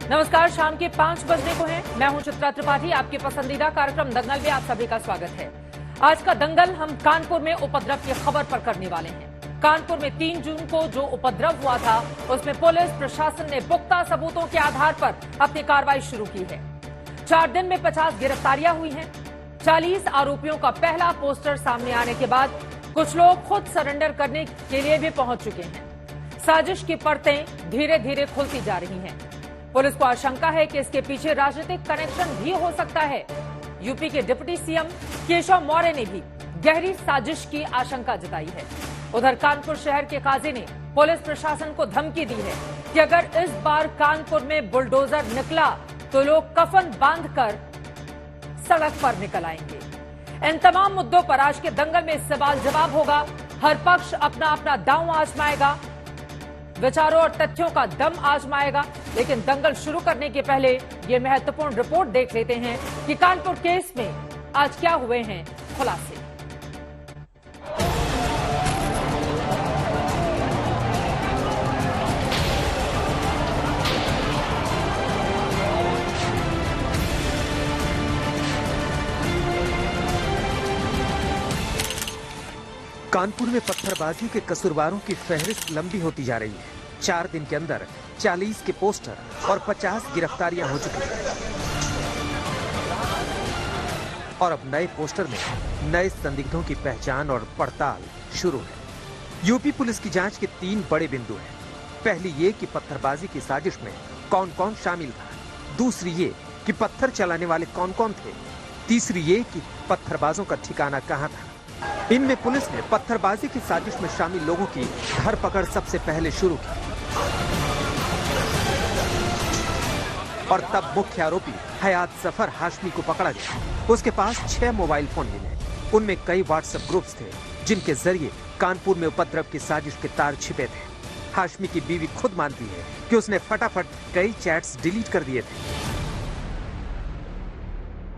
नमस्कार, शाम के 5 बजने को हैं। मैं हूं चित्रा त्रिपाठी। आपके पसंदीदा कार्यक्रम दंगल में आप सभी का स्वागत है। आज का दंगल हम कानपुर में उपद्रव की खबर पर करने वाले हैं। कानपुर में 3 जून को जो उपद्रव हुआ था, उसमें पुलिस प्रशासन ने पुख्ता सबूतों के आधार पर अपनी कार्रवाई शुरू की है। 4 दिन में 50 गिरफ्तारियां हुई हैं। 40 आरोपियों का पहला पोस्टर सामने आने के बाद कुछ लोग खुद सरेंडर करने के लिए भी पहुंच चुके हैं। साजिश की परतें धीरे धीरे खुलती जा रही हैं। पुलिस को आशंका है कि इसके पीछे राजनीतिक कनेक्शन भी हो सकता है। यूपी के डिप्टी सीएम केशव मौर्य ने भी गहरी साजिश की आशंका जताई है। उधर कानपुर शहर के काजी ने पुलिस प्रशासन को धमकी दी है कि अगर इस बार कानपुर में बुलडोजर निकला तो लोग कफन बांधकर सड़क पर निकल आएंगे। इन तमाम मुद्दों पर आज के दंगल में सवाल जवाब होगा। हर पक्ष अपना अपना दांव आजमाएगा, विचारों और तथ्यों का दम आजमाएगा। लेकिन दंगल शुरू करने के पहले ये महत्वपूर्ण रिपोर्ट देख लेते हैं कि कानपुर केस में आज क्या हुए हैं खुलासे। कानपुर में पत्थरबाजी के कसूरवारों की फहरिस्त लंबी होती जा रही है। 4 दिन के अंदर 40 के पोस्टर और 50 गिरफ्तारियां हो चुकी हैं। और अब नए पोस्टर में नए संदिग्धों की पहचान और पड़ताल शुरू है। यूपी पुलिस की जांच के 3 बड़े बिंदु हैं। पहली ये कि पत्थरबाजी की साजिश में कौन कौन शामिल था। दूसरी ये कि पत्थर चलाने वाले कौन कौन थे। तीसरी ये कि पत्थरबाजों का ठिकाना कहां था। इनमें पुलिस ने पत्थरबाजी की साजिश में शामिल लोगों की धरपकड़ सबसे पहले शुरू की और तब मुख्य आरोपी हयात सफर हाशमी को पकड़ा गया। उसके पास 6 मोबाइल फोन मिले। उनमें कई व्हाट्सएप ग्रुप्स थे जिनके जरिए कानपुर में उपद्रव की साजिश के तार छिपे थे। हाशमी की बीवी खुद मानती है कि उसने फटाफट कई चैट्स डिलीट कर दिए थे।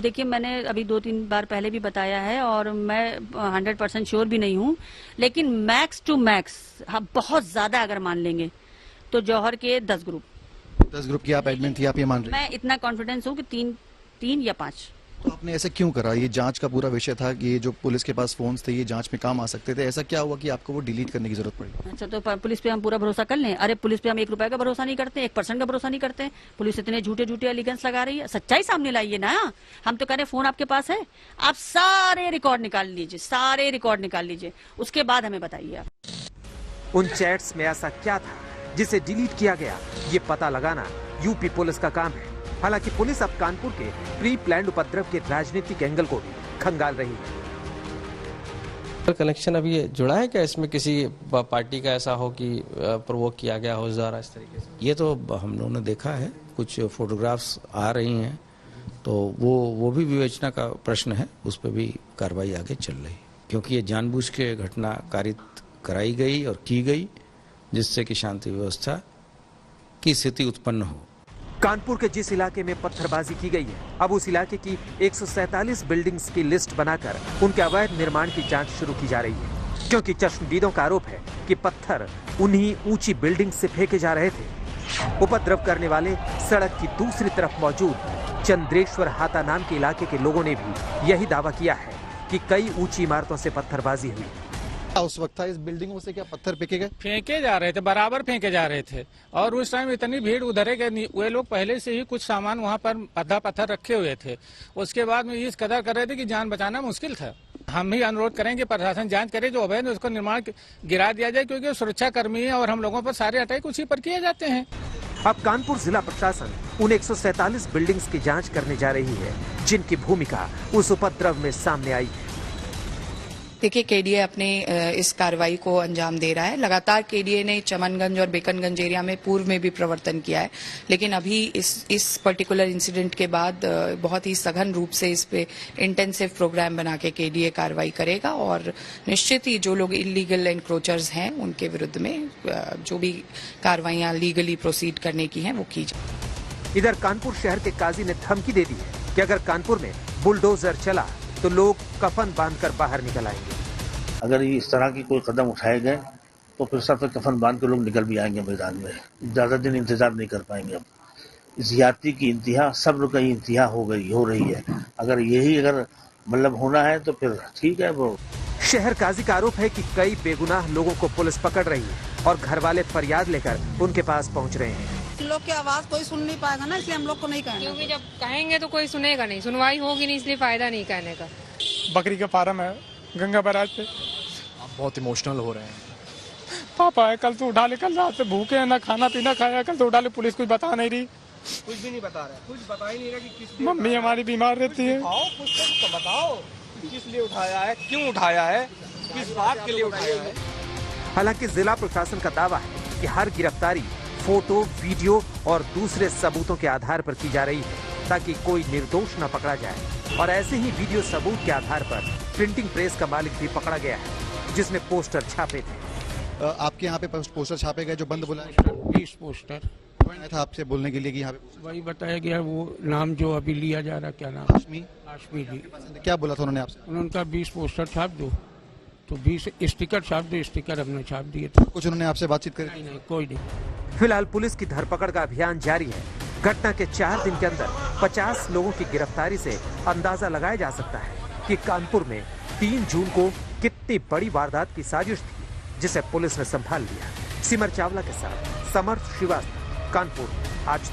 देखिए, मैंने अभी 2-3 बार पहले भी बताया है और मैं 100% श्योर भी नहीं हूँ, लेकिन मैक्स टू मैक्स हम बहुत ज्यादा अगर मान लेंगे तो जौहर के 10 ग्रुप की आप एडमिन थी, आप ये मान रही हैं? मैं इतना कॉन्फिडेंस हूँ कि 3 या 5। तो आपने ऐसे क्यों करा? ये जांच का पूरा विषय था कि ये जो पुलिस के पास फोन्स थे ये जांच में काम आ सकते थे। ऐसा क्या हुआ कि आपको वो डिलीट करने की जरूरत पड़ी? अच्छा, तो पुलिस पे हम पूरा भरोसा कर लें? अरे, पुलिस पे हम 1 रुपए का भरोसा नहीं करते, 1% का भरोसा नहीं करते। पुलिस इतने झूठे एलिगेंस लगा रही है। सच्चाई सामने लाइए ना। हम तो कह रहे फोन आपके पास है, आप सारे रिकॉर्ड निकाल लीजिए, उसके बाद हमें बताइए आप। उन चैट्स में ऐसा क्या था जिसे डिलीट किया गया, ये पता लगाना यूपी पुलिस का काम है। हालांकि पुलिस अब कानपुर के प्री प्लान्ड उपद्रव के राजनीतिक एंगल को भी खंगाल रही है। कनेक्शन अभी जुड़ा है क्या इसमें? किसी पार्टी का ऐसा हो कि प्रवोक किया गया हो ज़रा इस तरीके से? ये तो हम लोगों ने देखा है, कुछ फोटोग्राफ्स आ रही हैं, तो वो भी विवेचना का प्रश्न है। उस पर भी कार्रवाई आगे चल रही है, क्योंकि ये जानबूझ के घटना कारित कराई गई और की गई जिससे कि शांति व्यवस्था की स्थिति उत्पन्न हो। कानपुर के जिस इलाके में पत्थरबाजी की गई है, अब उस इलाके की 147 बिल्डिंग्स की लिस्ट बनाकर उनके अवैध निर्माण की जांच शुरू की जा रही है, क्योंकि चश्मदीदों का आरोप है कि पत्थर उन्हीं ऊंची बिल्डिंग से फेंके जा रहे थे। उपद्रव करने वाले सड़क की दूसरी तरफ मौजूद चंद्रेश्वर हाता नाम के इलाके के लोगों ने भी यही दावा किया है कि कई ऊंची इमारतों से पत्थरबाजी हुई। उस वक्त था इस बिल्डिंगों से क्या पत्थर फेंके जा रहे थे, बराबर फेंके जा रहे थे। और उस टाइम इतनी भीड़ उधरे के वे लोग पहले से ही कुछ सामान वहाँ पर आधा पत्थर रखे हुए थे। उसके बाद में इस कदर कर रहे थे कि जान बचाना मुश्किल था। हम भी अनुरोध करेंगे प्रशासन जांच करे, जो अवैध उसको निर्माण गिरा दिया जाए, क्योंकि सुरक्षा कर्मी है और हम लोगों पर सारे अटैक उसी पर किए जाते हैं। अब कानपुर जिला प्रशासन उन 147 बिल्डिंग्स की जांच करने जा रही है जिनकी भूमिका उस उपद्रव में सामने आई है। देखिए, केडीए अपने इस कार्रवाई को अंजाम दे रहा है। लगातार केडीए ने चमनगंज और बेकनगंज एरिया में पूर्व में भी प्रवर्तन किया है, लेकिन अभी इस पर्टिकुलर इंसिडेंट के बाद बहुत ही सघन रूप से इस पे इंटेंसिव प्रोग्राम बना के केडीए कार्रवाई करेगा और निश्चित ही जो लोग इलीगल एनक्रोचर्स हैं उनके विरुद्ध में जो भी कार्रवाइयां लीगली प्रोसीड करने की हैं वो की जाए। इधर कानपुर शहर के काजी ने धमकी दे दी है कि अगर कानपुर में बुलडोजर चला तो लोग कफन बांधकर बाहर निकल आएंगे। अगर इस तरह की कोई कदम उठाए गए तो फिर सर पे कफन बांध के लोग निकल भी आएंगे मैदान में। ज्यादा दिन इंतजार नहीं कर पाएंगे अब। ज्यादती की इंतहा, सब्र की इंतहा हो रही है। अगर मतलब होना है तो फिर ठीक है। वो शहर काजी का आरोप है कि कई बेगुनाह लोगों को पुलिस पकड़ रही है और घर वाले फरियाद लेकर उनके पास पहुंच रहे हैं। हम लोग की आवाज कोई सुन नहीं पाएगा ना, इसलिए हम लोग को नहीं कहना। क्योंकि जब कहेंगे तो कोई सुनेगा नहीं, सुनवाई होगी नहीं, इसलिए फायदा नहीं कहने का। बकरी का फार्म है गंगा बैराज पे। आप बहुत इमोशनल हो रहे हैं। पापा है, कल तो उठा ले, कल रात से भूखे हैं, ना खाना पीना खाया, कल तो उठा ले, पुलिस कुछ बता नहीं रही, कुछ भी नहीं बता रहा है, कुछ बता ही नहीं रहा कि किस लिए मम्मी हमारी बीमार रहती है। कुछ तो बताओ किस लिए उठाया है, क्यों उठाया है, किस बात के लिए उठाया है। हालांकि जिला प्रशासन का दावा है कि हर गिरफ्तारी फोटो, वीडियो और दूसरे सबूतों के आधार पर की जा रही है ताकि कोई निर्दोष न पकड़ा जाए। और ऐसे ही वीडियो सबूत के आधार पर प्रिंटिंग प्रेस का मालिक भी पकड़ा गया है जिसने पोस्टर छापे थे। आपके यहाँ पे पोस्टर छापे गए जो बंद बुलाए? 20 पोस्टर था आपसे बोलने के लिए कि यहाँ पे वही बताया गया। वो नाम जो अभी लिया जा रहा, क्या नाम? हाशमी जी। क्या बोला था उन्होंने आपसे? उनका 20 पोस्टर छाप दो, तो 20 स्टिकर छाप दो। स्टिकर हमने छाप दिए थे। कुछ उन्होंने आपसे बातचीत करी? नहीं, कोई नहीं। फिलहाल पुलिस की धरपकड़ का अभियान जारी है। घटना के 4 दिन के अंदर 50 लोगों की गिरफ्तारी से अंदाजा लगाया जा सकता है कि कानपुर में 3 जून को कितनी बड़ी वारदात की साजिश थी जिसे पुलिस ने संभाल लिया। सिमर चावला के साथ समर्थ श्रीवास्तव, कानपुर आज।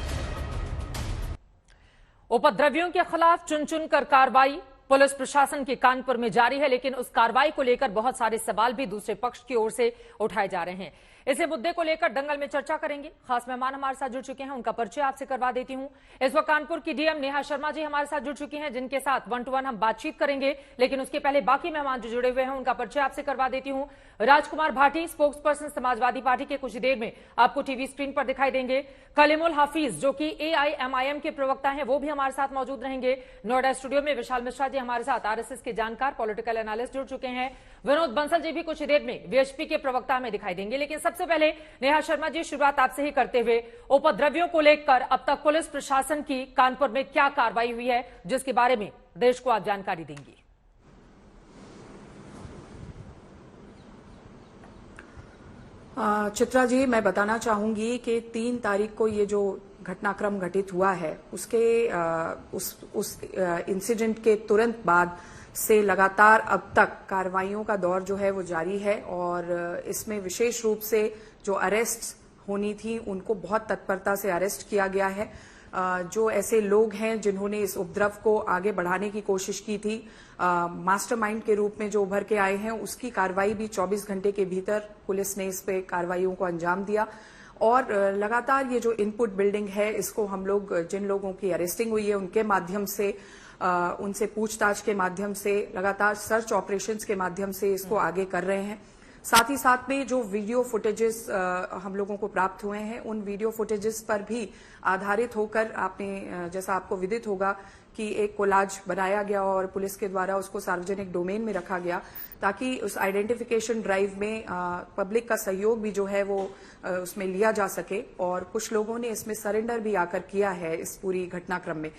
उपद्रवियों के खिलाफ चुन चुन कर कार्रवाई पुलिस प्रशासन के कानपुर में जारी है, लेकिन उस कार्रवाई को लेकर बहुत सारे सवाल भी दूसरे पक्ष की ओर से उठाए जा रहे हैं। इसी मुद्दे को लेकर दंगल में चर्चा करेंगे। खास मेहमान हमारे साथ जुड़ चुके हैं, उनका परिचय आपसे करवा देती हूं। इस वक्त कानपुर की डीएम नेहा शर्मा जी हमारे साथ जुड़ चुकी हैं, जिनके साथ 1 to 1 हम बातचीत करेंगे। लेकिन उसके पहले बाकी मेहमान जो जुड़े हुए हैं उनका परिचय आपसे करवा देती हूं। राजकुमार भाटी, स्पोक्स पर्सन समाजवादी पार्टी के, कुछ देर में आपको टीवी स्क्रीन पर दिखाई देंगे। कलीमुल हाफिज जो कि AIMIM के प्रवक्ता हैं, वो भी हमारे साथ मौजूद रहेंगे। नोएडा स्टूडियो में विशाल मिश्रा जी हमारे साथ RSS के जानकार, पॉलिटिकल एनालिस्ट जुड़ चुके हैं। विनोद बंसल जी भी कुछ देर में VHP के प्रवक्ता में दिखाई देंगे। लेकिन सबसे पहले नेहा शर्मा जी, शुरुआत आपसे ही करते हुए, उपद्रवियों को लेकर अब तक पुलिस प्रशासन की कानपुर में क्या कार्रवाई हुई है जिसके बारे में देश को आप जानकारी देंगी? चित्रा जी, मैं बताना चाहूंगी कि 3 तारीख को ये जो घटनाक्रम घटित हुआ है उसके उस इंसिडेंट के तुरंत बाद से लगातार अब तक कार्रवाइयों का दौर जो है वो जारी है। और इसमें विशेष रूप से जो अरेस्ट होनी थी उनको बहुत तत्परता से अरेस्ट किया गया है। जो ऐसे लोग हैं जिन्होंने इस उपद्रव को आगे बढ़ाने की कोशिश की थी, मास्टरमाइंड के रूप में जो उभर के आए हैं, उसकी कार्रवाई भी 24 घंटे के भीतर पुलिस ने इस पे कार्रवाइयों को अंजाम दिया। और लगातार ये जो इनपुट बिल्डिंग है, इसको हम लोग, जिन लोगों की अरेस्टिंग हुई है उनके माध्यम से, उनसे पूछताछ के माध्यम से, लगातार सर्च ऑपरेशंस के माध्यम से इसको आगे कर रहे हैं। साथ ही साथ में जो वीडियो फुटेजेस हम लोगों को प्राप्त हुए हैं, उन वीडियो फुटेजेस पर भी आधारित होकर आपने, जैसा आपको विदित होगा कि एक कोलाज बनाया गया और पुलिस के द्वारा उसको सार्वजनिक डोमेन में रखा गया ताकि उस आइडेंटिफिकेशन ड्राइव में पब्लिक का सहयोग भी जो है वो उसमें लिया जा सके। और कुछ लोगों ने इसमें सरेंडर भी आकर किया है इस पूरी घटनाक्रम में।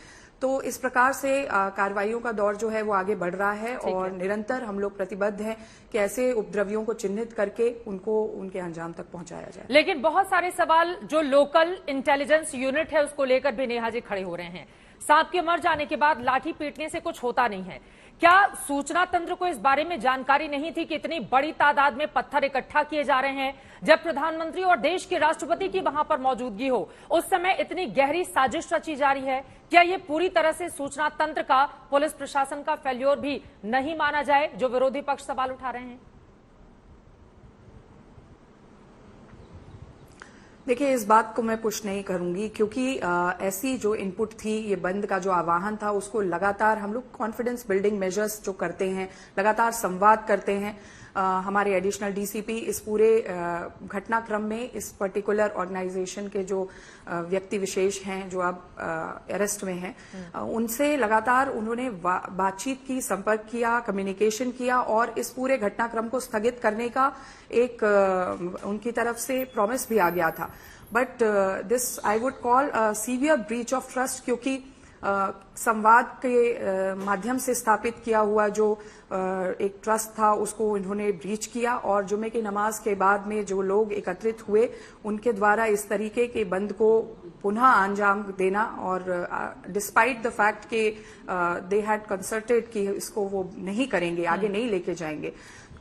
तो इस प्रकार से कार्रवाइयों का दौर जो है वो आगे बढ़ रहा है और निरंतर हम लोग प्रतिबद्ध हैं कि ऐसे उपद्रवियों को चिन्हित करके उनको उनके अंजाम तक पहुंचाया जाए। लेकिन बहुत सारे सवाल जो लोकल इंटेलिजेंस यूनिट है उसको लेकर भी नेहा जी खड़े हो रहे हैं। सांप के मर जाने के बाद लाठी पीटने से कुछ होता नहीं है। क्या सूचना तंत्र को इस बारे में जानकारी नहीं थी कि इतनी बड़ी तादाद में पत्थर इकट्ठा किए जा रहे हैं? जब प्रधानमंत्री और देश के राष्ट्रपति की वहां पर मौजूदगी हो, उस समय इतनी गहरी साजिश रची जा रही है। क्या ये पूरी तरह से सूचना तंत्र का, पुलिस प्रशासन का फेल्योर भी नहीं माना जाए, जो विरोधी पक्ष सवाल उठा रहे हैं? देखिए, इस बात को मैं पुश नहीं करूंगी क्योंकि ऐसी जो इनपुट थी, ये बंद का जो आह्वान था, उसको लगातार हम लोग कॉन्फिडेंस बिल्डिंग मेजर्स जो करते हैं, लगातार संवाद करते हैं। हमारे एडिशनल डीसीपी इस पूरे घटनाक्रम में इस पर्टिकुलर ऑर्गेनाइजेशन के जो व्यक्ति विशेष हैं जो अब अरेस्ट में हैं, उनसे लगातार उन्होंने बातचीत की, संपर्क किया, कम्युनिकेशन किया और इस पूरे घटनाक्रम को स्थगित करने का एक उनकी तरफ से प्रॉमिस भी आ गया था। But this I would call severe breach of trust, क्योंकि संवाद के माध्यम से स्थापित किया हुआ जो एक ट्रस्ट था उसको इन्होंने ब्रीच किया। और जुमे की नमाज के बाद में जो लोग एकत्रित हुए, उनके द्वारा इस तरीके के बंद को पुनः अंजाम देना, और डिस्पाइट द फैक्ट कि दे हैड कंसल्टेड कि इसको वो नहीं करेंगे, आगे नहीं लेके जाएंगे,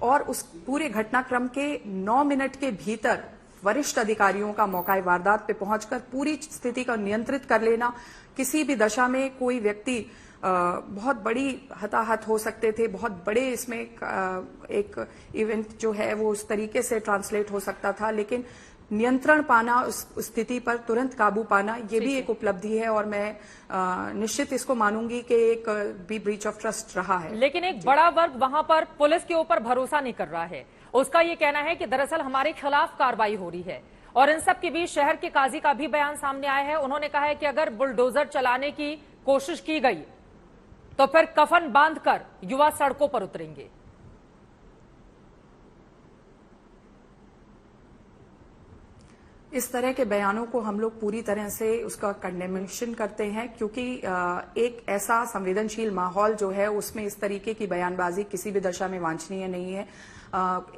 और उस पूरे घटनाक्रम के 9 मिनट के भीतर वरिष्ठ अधिकारियों का मौका वारदात पे पहुंचकर पूरी स्थिति को नियंत्रित कर लेना। किसी भी दशा में कोई व्यक्ति बहुत बड़ी हताहत हो सकते थे, बहुत बड़े इसमें एक इवेंट जो है वो उस तरीके से ट्रांसलेट हो सकता था, लेकिन नियंत्रण पाना, उस स्थिति पर तुरंत काबू पाना, ये भी एक उपलब्धि है, और मैं निश्चित इसको मानूंगी कि एक भी ब्रीच ऑफ ट्रस्ट रहा है। लेकिन एक बड़ा वर्ग वहां पर पुलिस के ऊपर भरोसा नहीं कर रहा है। उसका ये कहना है कि दरअसल हमारे खिलाफ कार्रवाई हो रही है, और इन सब के बीच शहर के काजी का भी बयान सामने आया है। उन्होंने कहा है कि अगर बुलडोजर चलाने की कोशिश की गई तो फिर कफन बांधकर युवा सड़कों पर उतरेंगे। इस तरह के बयानों को हम लोग पूरी तरह से उसका कंडेमेशन करते हैं, क्योंकि एक ऐसा संवेदनशील माहौल जो है उसमें इस तरीके की बयानबाजी किसी भी दशा में वांछनीय नहीं है।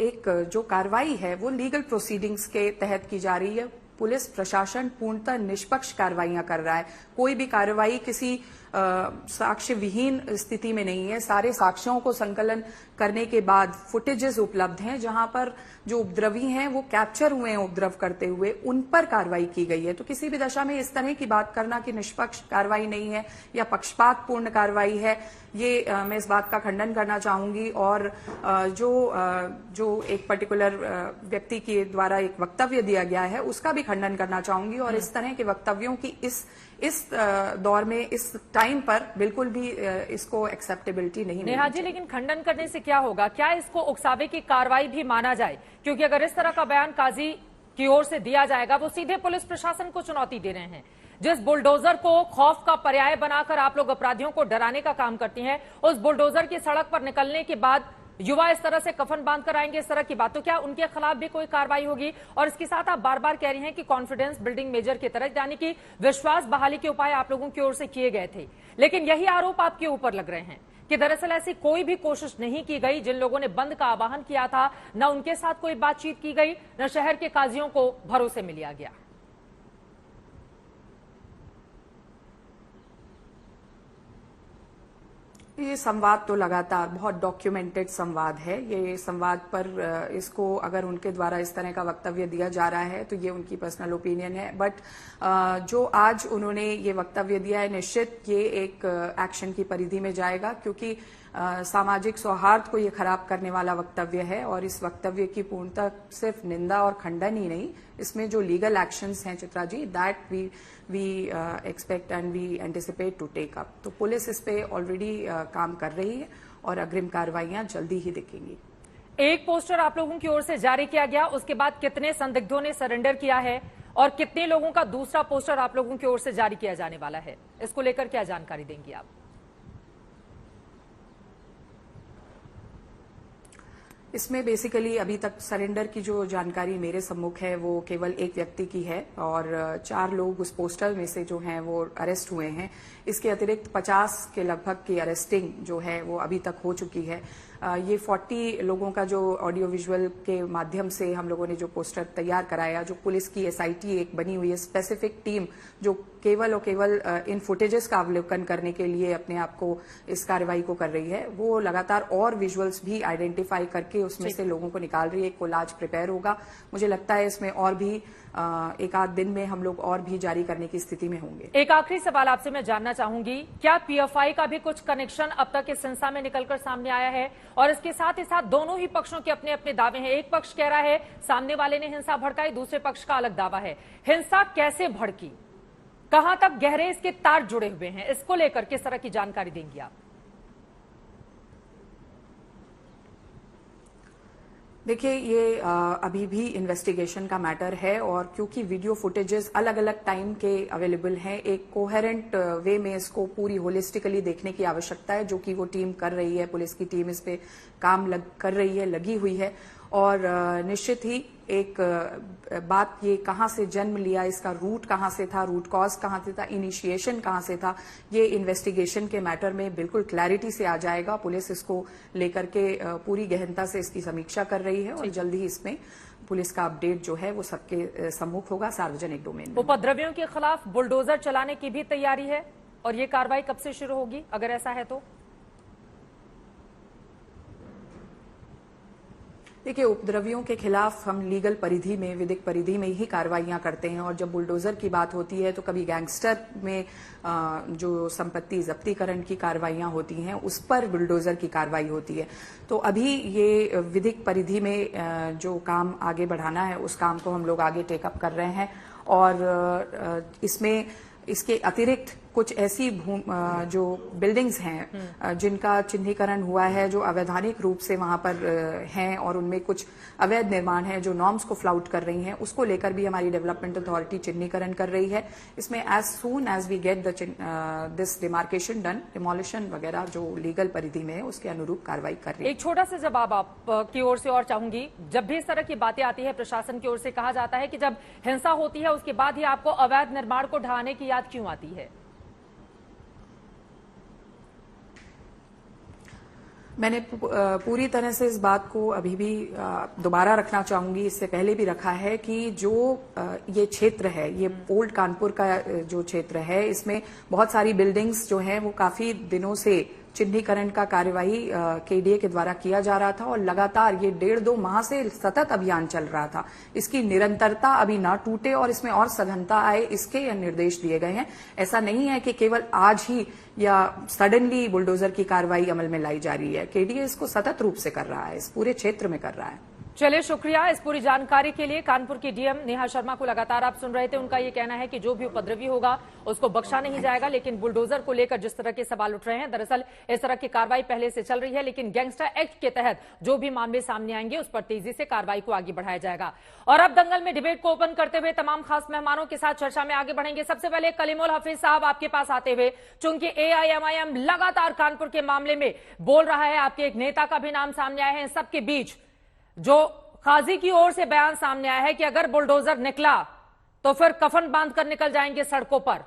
एक जो कार्रवाई है वो लीगल प्रोसीडिंग्स के तहत की जा रही है। पुलिस प्रशासन पूर्णतः निष्पक्ष कार्रवाइयां कर रहा है। कोई भी कार्रवाई किसी साक्ष्य विहीन स्थिति में नहीं है। सारे साक्ष्यों को संकलन करने के बाद फुटेजेस उपलब्ध हैं जहां पर जो उपद्रवी हैं वो कैप्चर हुए हैं उपद्रव करते हुए, उन पर कार्रवाई की गई है। तो किसी भी दशा में इस तरह की बात करना कि निष्पक्ष कार्रवाई नहीं है या पक्षपातपूर्ण कार्रवाई है, ये मैं इस बात का खंडन करना चाहूंगी। और जो एक पर्टिकुलर व्यक्ति के द्वारा एक वक्तव्य दिया गया है उसका भी खंडन करना चाहूंगी। और इस तरह के वक्तव्यों की इस दौर में, इस टाइम पर बिल्कुल भी इसको एक्सेप्टेबिलिटी नहीं। नेहा जी, लेकिन खंडन करने से क्या होगा? क्या इसको उकसावे की कार्रवाई भी माना जाए? क्योंकि अगर इस तरह का बयान काजी की ओर से दिया जाएगा, वो सीधे पुलिस प्रशासन को चुनौती दे रहे हैं। जिस बुलडोजर को खौफ का पर्याय बनाकर आप लोग अपराधियों को डराने का काम करती हैं, उस बुलडोजर की सड़क पर निकलने के बाद युवा इस तरह से कफन बांध कर आएंगे, इस तरह की बात, तो क्या उनके खिलाफ भी कोई कार्रवाई होगी? और इसके साथ आप बार बार कह रही हैं कि कॉन्फिडेंस बिल्डिंग मेजर की तरह, यानी कि विश्वास बहाली के उपाय आप लोगों की ओर से किए गए थे, लेकिन यही आरोप आपके ऊपर लग रहे हैं कि दरअसल ऐसी कोई भी कोशिश नहीं की गई। जिन लोगों ने बंद का आह्वान किया था, न उनके साथ कोई बातचीत की गई, न शहर के काजियों को भरोसे में लिया गया। ये संवाद तो लगातार बहुत डॉक्यूमेंटेड संवाद है। ये संवाद पर इसको अगर उनके द्वारा इस तरह का वक्तव्य दिया जा रहा है तो ये उनकी पर्सनल ओपिनियन है, बट जो आज उन्होंने ये वक्तव्य दिया है, निश्चित ये एक एक्शन की परिधि में जाएगा, क्योंकि सामाजिक सौहार्द को ये खराब करने वाला वक्तव्य है। और इस वक्तव्य की पूर्णतः सिर्फ निंदा और खंडन ही नहीं, इसमें जो लीगल एक्शंस हैं Chitra ji, that we expect and we anticipate to take up. तो पुलिस इस पे ऑलरेडी काम कर रही है और अग्रिम कार्रवाइयां जल्दी ही दिखेंगी। एक पोस्टर आप लोगों की ओर से जारी किया गया, उसके बाद कितने संदिग्धों ने सरेंडर किया है और कितने लोगों का दूसरा पोस्टर आप लोगों की ओर से जारी किया जाने वाला है, इसको लेकर क्या जानकारी देंगी आप? इसमें बेसिकली अभी तक सरेंडर की जो जानकारी मेरे सम्मुख है वो केवल एक व्यक्ति की है, और 4 लोग उस पोस्टर में से जो हैं वो अरेस्ट हुए हैं। इसके अतिरिक्त 50 के लगभग की अरेस्टिंग जो है वो अभी तक हो चुकी है। ये 40 लोगों का जो ऑडियो विजुअल के माध्यम से हम लोगों ने जो पोस्टर तैयार कराया, जो पुलिस की एसआईटी एक बनी हुई है, स्पेसिफिक टीम जो केवल और केवल इन फुटेजेस का अवलोकन करने के लिए अपने आप को इस कार्रवाई को कर रही है, वो लगातार और विजुअल्स भी आइडेंटिफाई करके उसमें से लोगों को निकाल रही है। एक कोलाज प्रिपेयर होगा। मुझे लगता है इसमें और भी एक आध दिन में हम लोग और भी जारी करने की स्थिति में होंगे। एक आखिरी सवाल आपसे मैं जानना चाहूंगी, क्या पीएफआई का भी कुछ कनेक्शन अब तक इस हिंसा में निकलकर सामने आया है? और इसके साथ ही साथ दोनों ही पक्षों के अपने अपने दावे हैं। एक पक्ष कह रहा है सामने वाले ने हिंसा भड़काई, दूसरे पक्ष का अलग दावा है। हिंसा कैसे भड़की, कहां तक गहरे इसके तार जुड़े हुए हैं, इसको लेकर किस तरह की जानकारी देंगी आप? देखिए, ये अभी भी इन्वेस्टिगेशन का मैटर है, और क्योंकि वीडियो फुटेजेस अलग अलग टाइम के अवेलेबल हैं, एक कोहेरेंट वे में इसको पूरी होलिस्टिकली देखने की आवश्यकता है, जो कि वो टीम कर रही है। पुलिस की टीम इस पे काम कर रही है, लगी हुई है, और निश्चित ही एक बात ये कहाँ से जन्म लिया, इसका रूट कहाँ से था, रूट कॉज कहाँ से था, इनिशिएशन कहाँ से था, ये इन्वेस्टिगेशन के मैटर में बिल्कुल क्लैरिटी से आ जाएगा। पुलिस इसको लेकर के पूरी गहनता से इसकी समीक्षा कर रही है और जल्द ही इसमें पुलिस का अपडेट जो है वो सबके सम्मुख होगा सार्वजनिक डोमेन में। उपद्रवियों के खिलाफ बुलडोजर चलाने की भी तैयारी है और ये कार्रवाई कब से शुरू होगी अगर ऐसा है तो? देखिए, उपद्रवियों के खिलाफ हम लीगल परिधि में, विधिक परिधि में ही कार्रवाइयां करते हैं और जब बुलडोजर की बात होती है तो कभी गैंगस्टर में जो संपत्ति जब्तीकरण की कार्रवाइयां होती हैं उस पर बुलडोजर की कार्रवाई होती है। तो अभी ये विधिक परिधि में जो काम आगे बढ़ाना है उस काम को हम लोग आगे टेकअप कर रहे हैं और इसमें इसके अतिरिक्त कुछ ऐसी जो बिल्डिंग्स हैं जिनका चिन्हीकरण हुआ है, जो अवैधानिक रूप से वहां पर हैं और उनमें कुछ अवैध निर्माण है जो नॉर्म्स को फ्लाउट कर रही हैं, उसको लेकर भी हमारी डेवलपमेंट अथॉरिटी चिन्हीकरण कर रही है। इसमें as soon as we get this demarcation done, demolition वगैरह जो लीगल परिधि में है उसके अनुरूप कार्रवाई कर रही है। एक छोटा सा जवाब आप की ओर से और चाहूंगी। जब भी इस तरह की बातें आती है प्रशासन की ओर से कहा जाता है कि जब हिंसा होती है उसके बाद ही आपको अवैध निर्माण को ढहाने की याद क्यों आती है? मैंने पूरी तरह से इस बात को अभी भी दोबारा रखना चाहूंगी, इससे पहले भी रखा है कि जो ये क्षेत्र है, ये ओल्ड कानपुर का जो क्षेत्र है, इसमें बहुत सारी बिल्डिंग्स जो हैं वो काफी दिनों से चिन्हीकरण का कार्यवाही केडीए के द्वारा किया जा रहा था और लगातार ये 1.5-2 माह से सतत अभियान चल रहा था। इसकी निरंतरता अभी ना टूटे और इसमें और सघनता आए, इसके निर्देश दिए गए हैं। ऐसा नहीं है कि केवल आज ही या सडनली बुलडोजर की कार्रवाई अमल में लाई जा रही है। केडीए इसको सतत रूप से कर रहा है, इस पूरे क्षेत्र में कर रहा है। चलिए, शुक्रिया इस पूरी जानकारी के लिए। कानपुर की डीएम नेहा शर्मा को लगातार आप सुन रहे थे। उनका ये कहना है कि जो भी उपद्रवी होगा उसको बख्शा नहीं जाएगा, लेकिन बुलडोजर को लेकर जिस तरह के सवाल उठ रहे हैं, दरअसल इस तरह की कार्रवाई पहले से चल रही है, लेकिन गैंगस्टर एक्ट के तहत जो भी मामले सामने आएंगे उस पर तेजी से कार्रवाई को आगे बढ़ाया जाएगा। और अब दंगल में डिबेट को ओपन करते हुए तमाम खास मेहमानों के साथ चर्चा में आगे बढ़ेंगे। सबसे पहले कलीमुल हफीज साहब आपके पास आते हुए, चूंकि एआईएमआईएम लगातार कानपुर के मामले में बोल रहा है, आपके एक नेता का भी नाम सामने आया है, इन सबके बीच जो काजी की ओर से बयान सामने आया है कि अगर बुलडोजर निकला तो फिर कफन बांधकर निकल जाएंगे सड़कों पर,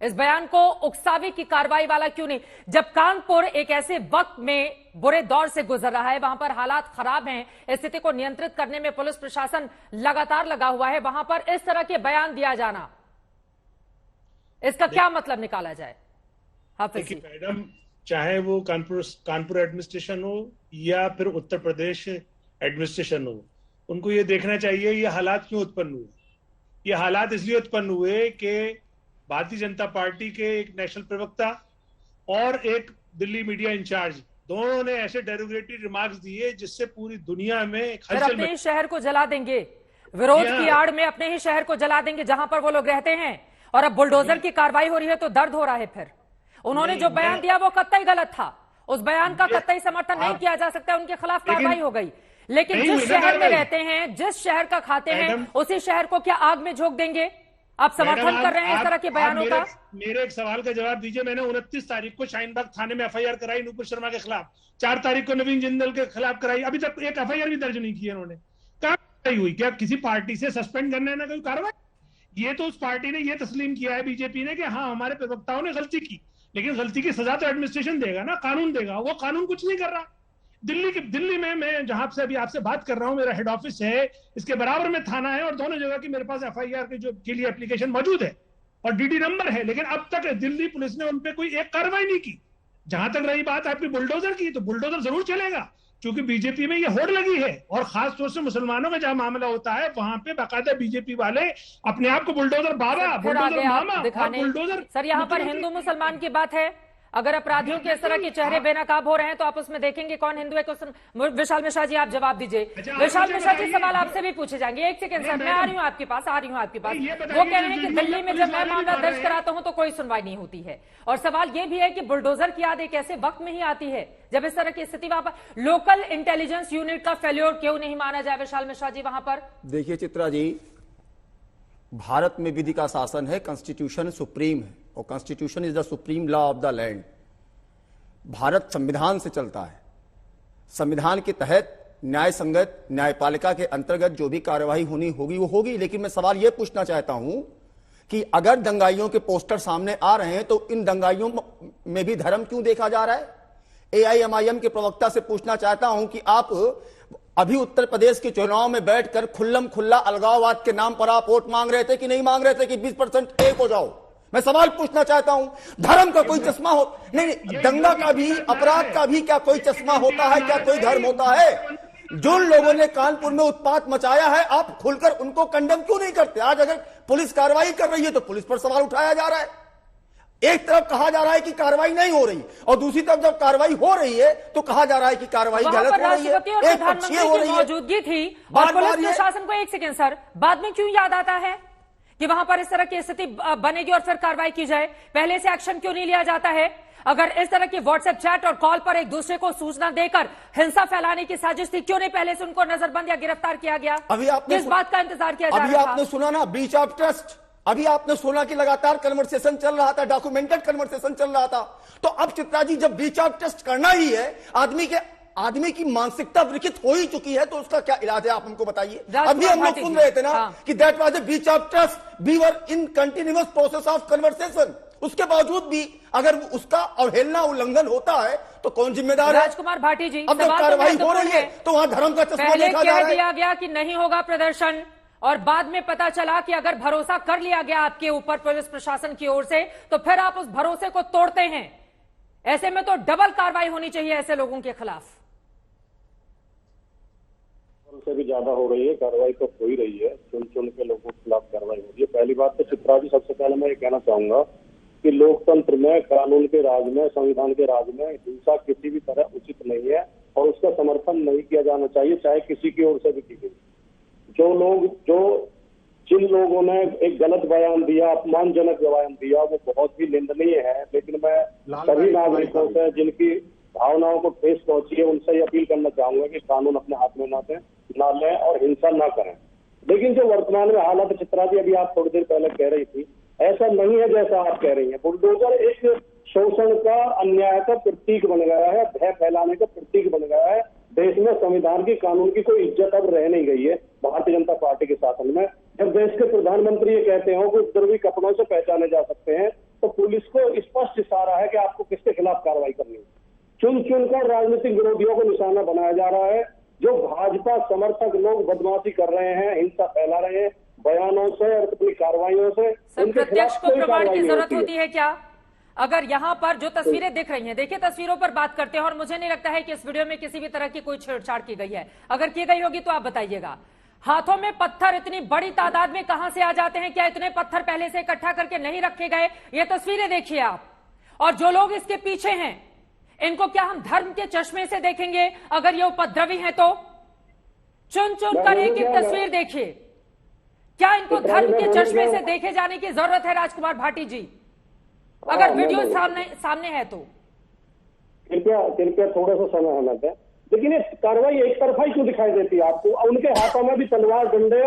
इस बयान को उकसावे की कार्रवाई वाला क्यों नहीं? जब कानपुर एक ऐसे वक्त में बुरे दौर से गुजर रहा है, वहां पर हालात खराब हैं, स्थिति को नियंत्रित करने में पुलिस प्रशासन लगातार लगा हुआ है, वहां पर इस तरह के बयान दिया जाना, इसका क्या मतलब निकाला जाए? हाफिज मैडम, चाहे वो कानपुर एडमिनिस्ट्रेशन हो या फिर उत्तर प्रदेश एडमिनिस्ट्रेशन हो, उनको ये देखना चाहिए ये हालात क्यों उत्पन्न हुए। ये हालात इसलिए उत्पन्न हुए कि भारतीय जनता पार्टी के एक नेशनल प्रवक्ता और एक दिल्ली मीडिया इंचार्ज, दोनों ने ऐसे डेरोगेटरी रिमार्क्स दिए जिससे पूरी दुनिया में अपने ही शहर को जला देंगे, विरोध की आड़ में अपने ही शहर को जला देंगे जहां पर वो लोग रहते हैं, और अब बुलडोजर की कार्रवाई हो रही है तो दर्द हो रहा है। फिर उन्होंने जो बयान दिया वो कतई गलत था, उस बयान का कतई समर्थन नहीं किया जा सकता, उनके खिलाफ कार्रवाई हो गई। लेकिन जिस शहर में रहते हैं, जिस शहर का खाते हैं, उसी शहर को क्या आग में झोंक देंगे? आप समर्थन कर रहे हैं इस तरह के बयानों का? मेरे एक सवाल का जवाब दीजिए। मैंने 29 तारीख को शाहीनबाग थाने में एफआईआर कराई नूपुर शर्मा के खिलाफ, 4 तारीख को नवीन जिंदल के खिलाफ कराई, अभी तक एक एफआईआर भी दर्ज नहीं की है उन्होंने। कार्रवाई हुई क्या? किसी पार्टी से सस्पेंड करने है ना कोई कार्रवाई। ये तो उस पार्टी ने ये तस्लीम किया है, बीजेपी ने, कि हाँ हमारे प्रवक्ताओं ने गलती की, लेकिन गलती की सजा तो एडमिनिस्ट्रेशन देगा ना, कानून देगा। वो कानून कुछ नहीं कर रहा। दिल्ली में मैं जहां से अभी आपसे बात कर रहा हूं, मेरा हेड ऑफिस है, इसके बराबर में थाना है और दोनों जगह की मेरे पास एफआईआर के लिए एप्लीकेशन मौजूद है और डीडी नंबर है, लेकिन अब तक दिल्ली पुलिस ने उन पे कोई एक कार्रवाई नहीं की। जहां तक रही बात आपकी बुलडोजर की, तो बुलडोजर जरूर चलेगा क्योंकि बीजेपी में ये होड़ लगी है, और खासतौर से मुसलमानों का जहां मामला होता है वहां पे बाकायदा बीजेपी वाले अपने आप को बुलडोजर बाबा, बुलडोजर मामा और बुलडोजर। सर, यहाँ पर हिंदू मुसलमान की बात है। अगर अपराधियों के इस तरह के चेहरे बेनकाब हो रहे हैं तो आप उसमें देखेंगे कौन हिंदू है। विशाल मिश्रा जी, आप जवाब दीजिए। विशाल मिश्रा जी, सवाल आपसे भी पूछे जाएंगे। एक सेकंड सर, मैं आ रही हूँ आपके पास। वो कह रहे हैं कि दिल्ली में जब मैं मामला दर्ज कराता हूँ तो कोई सुनवाई नहीं होती है, और सवाल ये भी है कि बुलडोजर की याद एक ऐसे वक्त में ही आती है जब इस तरह की स्थिति वहां पर लोकल इंटेलिजेंस यूनिट का फेल्योर क्यों नहीं माना जाए? विशाल मिश्रा जी, वहां पर देखिए चित्रा जी, भारत में विधि का शासन है, कॉन्स्टिट्यूशन सुप्रीम है और constitution is the supreme law of the land. Bharat संविधान से चलता है, संविधान के तहत न्याय संगत न्यायपालिका के अंतर्गत जो भी कार्यवाही होनी होगी वो होगी। लेकिन मैं सवाल यह पूछना चाहता हूं कि अगर दंगाइयों के पोस्टर सामने आ रहे हैं तो इन दंगाइयों में भी धर्म क्यों देखा जा रहा है? एआईएमआईएम के प्रवक्ता से पूछना चाहता हूं कि आप अभी उत्तर प्रदेश के चुनाव में बैठकर खुल्लम खुल्ला अलगाववाद के नाम पर आप वोट मांग रहे थे कि नहीं मांग रहे थे कि 20% एक हो जाओ? मैं सवाल पूछना चाहता हूं, धर्म का कोई चश्मा हो? नहीं, दंगा का भी, अपराध का भी क्या कोई चश्मा होता है? क्या कोई धर्म होता है? जो लोगों ने कानपुर में उत्पात मचाया है, आप खुलकर उनको कंडेम क्यों नहीं करते? आज अगर पुलिस कार्रवाई कर रही है तो पुलिस पर सवाल उठाया जा रहा है। एक तरफ कहा जा रहा है कि कार्रवाई नहीं हो रही और दूसरी तरफ जब कार्रवाई हो रही है तो कहा जा रहा है कि कार्रवाई गलत हो रही है, एक पक्षीय हो रही है। मौजूदगी थी और पुलिस प्रशासन को, एक सेकेंड सर, बाद में क्यों याद आता है कि वहां पर इस तरह की स्थिति बनेगी और फिर कार्रवाई की जाए? पहले से एक्शन क्यों नहीं लिया जाता है? अगर इस तरह की व्हाट्सएप चैट और कॉल पर एक दूसरे को सूचना देकर हिंसा फैलाने की साजिश थी, क्यों नहीं पहले से उनको नजरबंद या गिरफ्तार किया गया? अभी आपने किस बात का इंतजार किया जा रहा था? अभी आपने सुना ना, ब्रीच ऑफ ट्रस्ट। अभी आपने सुना कि लगातार कन्वर्सेशन चल रहा था, डॉक्यूमेंटेड कन्वर्सेशन चल रहा था। तो अब चित्रा जी, जब ब्रीच ऑफ ट्रस्ट करना ही है, आदमी की मानसिकता विकृत हो ही चुकी है, तो उसका क्या इलाज है आप हमको बताइए। अभी हम लोग सुन रहे थे ना कि that was a breach of trust, we were in continuous process of conversation. उसके बावजूद भी अगर उसका अवहेलना उल्लंघन होता है तो कौन जिम्मेदार है? राजकुमार भाटी जी, अब जब कार्रवाई हो रही है तो वहां धर्म का चश्मा देखा जा रहा है। दिया गया कि नहीं होगा प्रदर्शन और बाद में पता चला कि अगर भरोसा कर लिया गया आपके ऊपर पुलिस प्रशासन की ओर से तो फिर आप उस भरोसे को तोड़ते हैं। ऐसे में तो डबल कार्रवाई होनी चाहिए ऐसे लोगों के खिलाफ। से भी ज्यादा हो रही है, कार्रवाई तो हो ही रही है, चुन के लोगों के खिलाफ कार्रवाई हो रही है। पहली बात तो चित्रा जी, सबसे पहले मैं ये कहना चाहूंगा कि लोकतंत्र में, कानून के राज में, संविधान के राज में हिंसा किसी भी तरह उचित नहीं है और उसका समर्थन नहीं किया जाना चाहिए, चाहे किसी की ओर से भी की गई। जिन लोगों ने एक गलत बयान दिया, अपमानजनक बयान दिया, वो बहुत ही निंदनीय है। लेकिन मैं सभी नागरिकों से जिनकी भावनाओं को ठेस पहुंची है उनसे ये अपील करना चाहूंगा कि कानून अपने हाथ में ना लें और हिंसा ना करें। लेकिन जो वर्तमान में हालत चित्रा जी, अभी आप थोड़ी देर पहले कह रही थी, ऐसा नहीं है जैसा आप कह रही हैं। बुलडोजर एक शोषण का, अन्याय का प्रतीक बन गया है, भय फैलाने का प्रतीक बन गया है। देश में संविधान की, कानून की कोई इज्जत अब रह नहीं गई है भारतीय जनता पार्टी के शासन में। जब देश के प्रधानमंत्री ये कहते हो कि उपद्रवी कपड़ों से पहचाने जा सकते हैं, तो पुलिस को स्पष्ट इशारा है कि आपको किसके खिलाफ कार्रवाई करनी है। चुन कर राजनीतिक विरोधियों को निशाना बनाया जा रहा है। जो भाजपा समर्थक लोग बदमाशी कर रहे हैं, हिंसा फैला रहे हैं बयानों से और अपनी कार्रवाइयों से, उनके प्रत्यक्ष खिलाफ को प्रमाण की जरूरत होती है क्या? अगर यहां पर जो तस्वीरें दिख रही हैं, देखिए तस्वीरों पर बात करते हैं और मुझे नहीं लगता है कि इस वीडियो में किसी भी तरह की कोई छेड़छाड़ की गई है। अगर की गई होगी तो आप बताइएगा। हाथों में पत्थर इतनी बड़ी तादाद में कहां से आ जाते हैं? क्या इतने पत्थर पहले से इकट्ठा करके नहीं रखे गए? ये तस्वीरें देखिए आप। और जो लोग इसके पीछे हैं, इनको क्या हम धर्म के चश्मे से देखेंगे? अगर ये उपद्रवी हैं तो चुन कर एक एक तस्वीर देखिए। क्या इनको धर्म के चश्मे से देखे जाने की जरूरत है राजकुमार भाटी जी? अगर वीडियो सामने है तो कृपया थोड़ा सा समय होना है। लेकिन ये कार्रवाई एक तरफा ही क्यों दिखाई देती है आपको? उनके हाथों में भी तलवार, डंडे।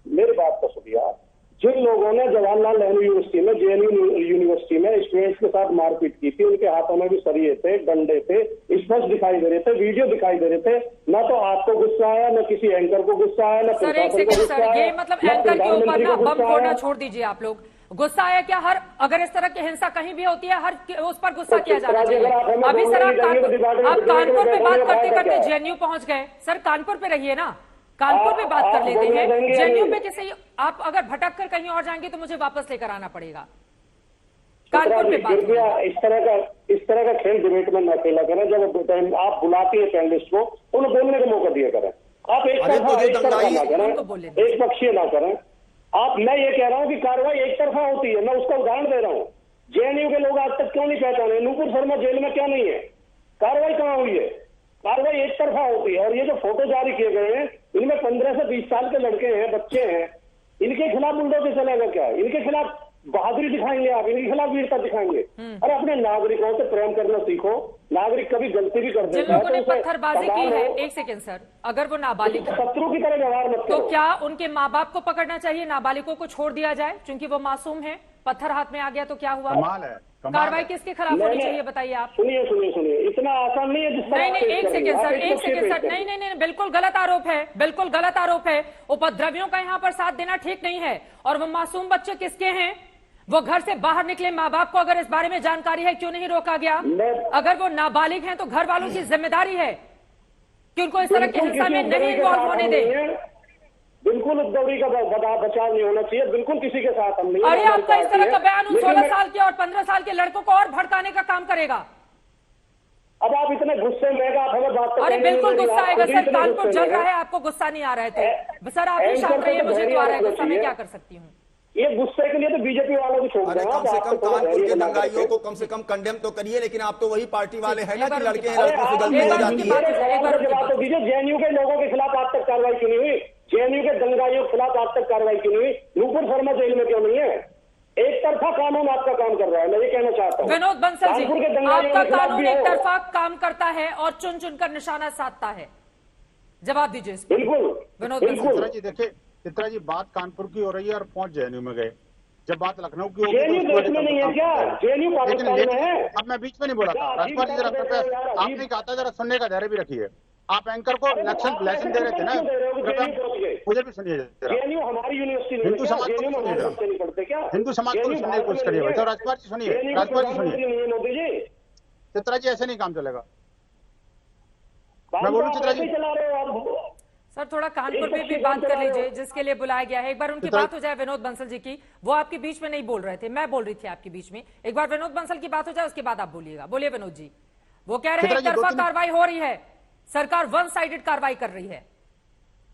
मेरी बात तो सुनिए आप। जिन लोगों ने जवाहरलाल नेहरू यूनिवर्सिटी में, जेएनयू यूनिवर्सिटी में स्टूडेंट्स के साथ मारपीट की थी, उनके हाथों में भी सरिये थे, डंडे थे, स्पष्ट दिखाई दे रहे थे, वीडियो दिखाई दे रहे थे। ना तो आपको गुस्सा आया, ना किसी एंकर को गुस्सा आया, ना प्रशासन को गुस्सा आया। ये मतलब एंकर के ऊपर ना बम फोड़ना छोड़ दीजिए आप लोग। गुस्सा आया क्या? हर अगर इस तरह की हिंसा कहीं भी होती है, हर उस पर गुस्सा किया जाना चाहिए। अभी सर आप कानपुर पे बात करते करते जेएनयू पहुंच गए। सर कानपुर पे रहिए ना, कानपुर पे बात कर लेते हैं। जेएनयू पे किसी आप अगर भटक कर कहीं और जाएंगे तो मुझे वापस लेकर आना पड़ेगा। कानपुर पे बात इस तरह का खेल डिबेट में न खेला करें। जब आप बुलाती है पैनलिस्ट को, उन्हें बोलने का मौका दिया करें। आप एक तरफा ना करें, एक पक्षीय ना करें। मैं ये कह रहा हूं कि कार्रवाई एक तरफा होती है। मैं उसका उदाहरण दे रहा हूं। जेएनयू के लोग आज तक क्यों नहीं पहचाने? नूपुर शर्मा जेल में क्या नहीं है? कार्रवाई कहां हुई है? कार्रवाई एक तरफा होती है। और ये जो फोटो जारी किए गए हैं, इनमें 15 से 20 साल के लड़के हैं, बच्चे हैं। इनके खिलाफ बुलडोजर चलेगा क्या? इनके खिलाफ बहादुरी दिखाएंगे आप? इनके खिलाफ वीरता दिखाएंगे? अरे अपने नागरिकों से प्रेम करना सीखो। नागरिक कभी गलती भी कर जिन देता है लोगों ने तो उसे पत्थरबाजी की सवाल है, हो, एक सेकेंड सर, अगर वो नाबालिग है शत्रु की तरह व्यवहार मत तो करो। क्या उनके माँ बाप को पकड़ना चाहिए, नाबालिगों को छोड़ दिया जाए क्योंकि वो मासूम है? पत्थर हाथ में आ गया तो क्या हुआ? कमाल है, कमाल कार्रवाई है। किसके खिलाफ होनी चाहिए बताइए आप? सुनिए सुनिए सुनिए, इतना आसान नहीं है जिस तरह नहीं आप नहीं, पेश एक कर रही सेकेंड हैं। सर, आप एक इसको सेकेंड पेश सर, कर नहीं नहीं नहीं, बिल्कुल गलत आरोप है, बिल्कुल गलत आरोप है। उपद्रवियों का यहाँ पर साथ देना ठीक नहीं है। और वो मासूम बच्चे किसके हैं? वो घर से बाहर निकले माँ बाप को अगर इस बारे में जानकारी है क्यों नहीं रोका गया? अगर वो नाबालिग हैं तो घर वालों की जिम्मेदारी है कि उनको इस तरह की हिंसा में नहीं इन्वॉल्व होने दें। बिल्कुल उपद्रवी का बचाव नहीं होना चाहिए, बिल्कुल किसी के साथ हम नहीं। अरे आपका इस तरह का बयान 16 साल के और 15 साल के लड़कों को और भड़काने का काम करेगा। अब आप इतने गुस्से में आप हमें बात अरे बिल्कुल गुस्सा आएगा सर, कानपुर जल रहा है, आपको गुस्सा नहीं आ रहा है तो सर आप ही शांत रहिए, मुझे तो आ रहा है गुस्सा, मैं क्या कर सकती हूँ? ये गुस्से के लिए तो बीजेपी वालों को छोड़ अरे दो। कम से कम कानपुर के दंगाइयों को कम से कम कंडेम तो करिए, लेकिन आप तो वही पार्टी वाले हैं ना कि लड़के हैं, लड़कों से गलती हो जाती है। जवाब तो दीजिए, जेएनयू के लोगों के खिलाफ आज तक कार्रवाई क्यों नहीं हुई? जेएनयू के दंगाइयों के खिलाफ आज तक कार्रवाई क्यों नहीं हुई? नूपुर शर्मा जेल में क्यों नहीं है? एक तरफा कानून आपका काम कर रहा है, मैं ये कहना चाहता हूँ। विनोद बंसल जी, कानपुर के दंगाइयों आपका के खिलाफ कानून भी एक हो। तरफा काम करता है और चुन चुनकर निशाना साधता है। जवाब दीजिए इस पर। बिल्कुल विनोद बंसल चित्रा जी देखिए, चित्रा जी बात कानपुर की हो रही है और पहुंच जेएनयू में गए। जब बात लखनऊ की होगी जेएनयू देश में नहीं है क्या? जेएनयू पाकिस्तान में है। अब मैं बीच में नहीं बोला था राजकुमार जी, जरा कृपया आपने कहा था जरा सुनने का धैर्य भी रखिए। आप एंकर को लेसन दे रहे थे ना, मुझे भी सुनिए जरा। जेएनयू हमारी यूनिवर्सिटी हिंदू समाज को सुनिए, हिंदू समाज को सुनने की कोशिश करिए भाई। राजकुमार जी सुनिए, राजकुमार जी सुनिए। मोदी जी चित्रा जी ऐसे नहीं काम चलेगा। मैं बोलूं चित्रा जी? चला रहे हो आप। सर थोड़ा कानपुर में भी बात कर लीजिए, जिसके लिए बुलाया गया है। एक बार उनकी बात हो जाए विनोद बंसल जी की, वो आपके बीच में नहीं बोल रहे थे, मैं बोल रही थी आपके बीच में। एक बार विनोद बंसल की बात हो जाए, उसके बाद आप बोलिएगा। बोलिए विनोद जी। वो कह रहे हैं एक तरफा कार्रवाई हो रही है, सरकार वन साइडेड कार्रवाई कर रही है।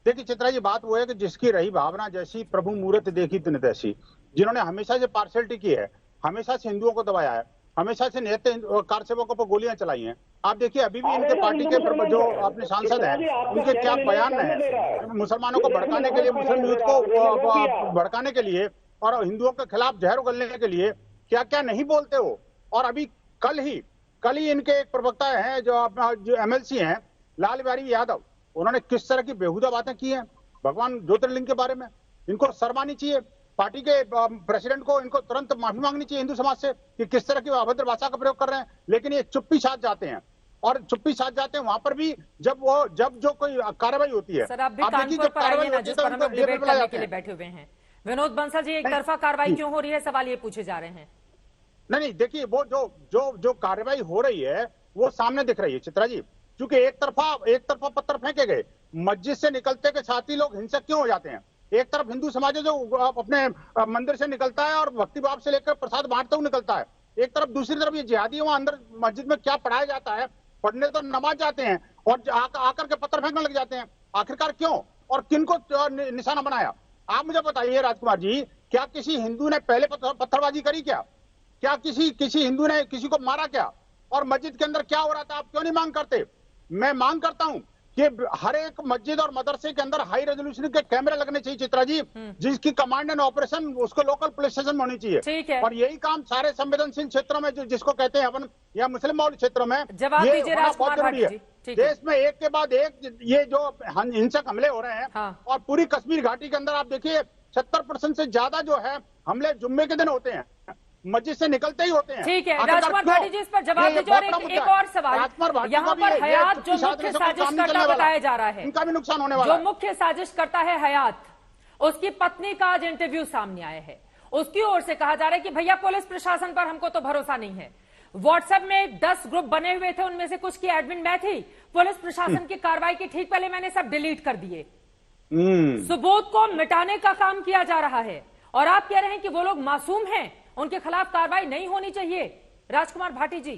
देखिए चित्रा जी, बात वो है कि जिसकी रही भावना जैसी प्रभु मूर्त देखी तिन तैसी, जिन्होंने हमेशा से पार्शियलिटी की है, हमेशा से हिंदुओं को दबाया है, हमेशा से नेता कार सेवकों पर गोलियां चलाई हैं। आप देखिए अभी भी इनके पार्टी के जो अपने सांसद हैं उनके क्या बयान हैं मुसलमानों को भड़काने के लिए, मुस्लिम यूथ को भड़काने के लिए और हिंदुओं के खिलाफ जहर उगलने के लिए क्या क्या नहीं बोलते हो। और अभी कल ही इनके एक प्रवक्ता हैं जो एमएलसी हैं लाल बिहारी यादव, उन्होंने किस तरह की बेहुदा बातें की हैं भगवान ज्योतिर्लिंग के बारे में। इनको शर्म आनी चाहिए, पार्टी के प्रेसिडेंट को इनको तुरंत माफी मांगनी चाहिए हिंदू समाज से कि किस तरह की अभद्र भाषा का प्रयोग कर रहे हैं। लेकिन ये चुप्पी साध जाते हैं और चुप्पी साध जाते हैं वहां पर भी जब जो कोई कार्रवाई होती है। सर आप भी कानपुर पर आइए ना, जिस पर हम डिबेट करने के लिए बैठे हुए हैं। विनोद बंसल जी, एक तरफा कार्रवाई क्यों हो रही है, सवाल ये पूछे जा रहे हैं। नहीं देखिए, वो जो कार्रवाई हो रही है वो सामने दिख रही है चित्रा जी। क्योंकि एक तरफा पत्थर फेंके गए, मस्जिद से निकलते के साथ ही लोग हिंसक क्यों हो जाते हैं। एक तरफ हिंदू समाज जो अपने मंदिर से निकलता है और भक्ति भाव से लेकर प्रसाद बांटते हुए निकलता है, एक तरफ दूसरी तरफ ये जिहादी वहां अंदर मस्जिद में क्या पढ़ाया जाता है, पढ़ने तो नमाज जाते हैं और आकर के पत्थर फेंकने लग जाते हैं। आखिरकार क्यों और किनको निशाना बनाया? आप मुझे बताइए राजकुमार जी, क्या किसी हिंदू ने पहले पत्थरबाजी करी क्या किसी हिंदू ने किसी को मारा क्या? और मस्जिद के अंदर क्या हो रहा था आप क्यों नहीं मांग करते? मैं मांग करता हूं कि हर एक मस्जिद और मदरसे के अंदर हाई रेजोल्यूशन के कैमरे लगने चाहिए चित्रा जी, जिसकी कमांड एंड ऑपरेशन उसको लोकल पुलिस स्टेशन में होनी चाहिए। और यही काम सारे संवेदनशील क्षेत्रों में जिसको कहते हैं अपन या मुस्लिम बहुल क्षेत्रों में जवाब दीजिए राजकुमार भाटी जी। देश में एक के बाद एक ये जो हिंसक हमले हो रहे हैं और पूरी कश्मीर घाटी के अंदर आप देखिए 70% से ज्यादा जो है हमले जुम्मे के दिन होते हैं, मस्जिद से निकलते ही होते हैं। ठीक है राजकुमार भाटी जी, इस पर जवाब दीजिए। और एक और सवाल, यहाँ पर हयात जो मुख्य साजिश करता बताया जा रहा है, इनका भी नुकसान होने वाला है। जो मुख्य साजिश करता है हयात, उसकी पत्नी का आज इंटरव्यू सामने आया है। उसकी ओर से कहा जा रहा है कि भैया पुलिस प्रशासन पर हमको तो भरोसा नहीं है। व्हाट्सएप में 10 ग्रुप बने हुए थे, उनमें से कुछ की एडमिन मैं थी। पुलिस प्रशासन की कार्रवाई की ठीक पहले मैंने सब डिलीट कर दिए। सबूत को मिटाने का काम किया जा रहा है और आप कह रहे हैं कि वो लोग मासूम हैं, उनके खिलाफ कार्रवाई नहीं होनी चाहिए। राजकुमार भाटी जी,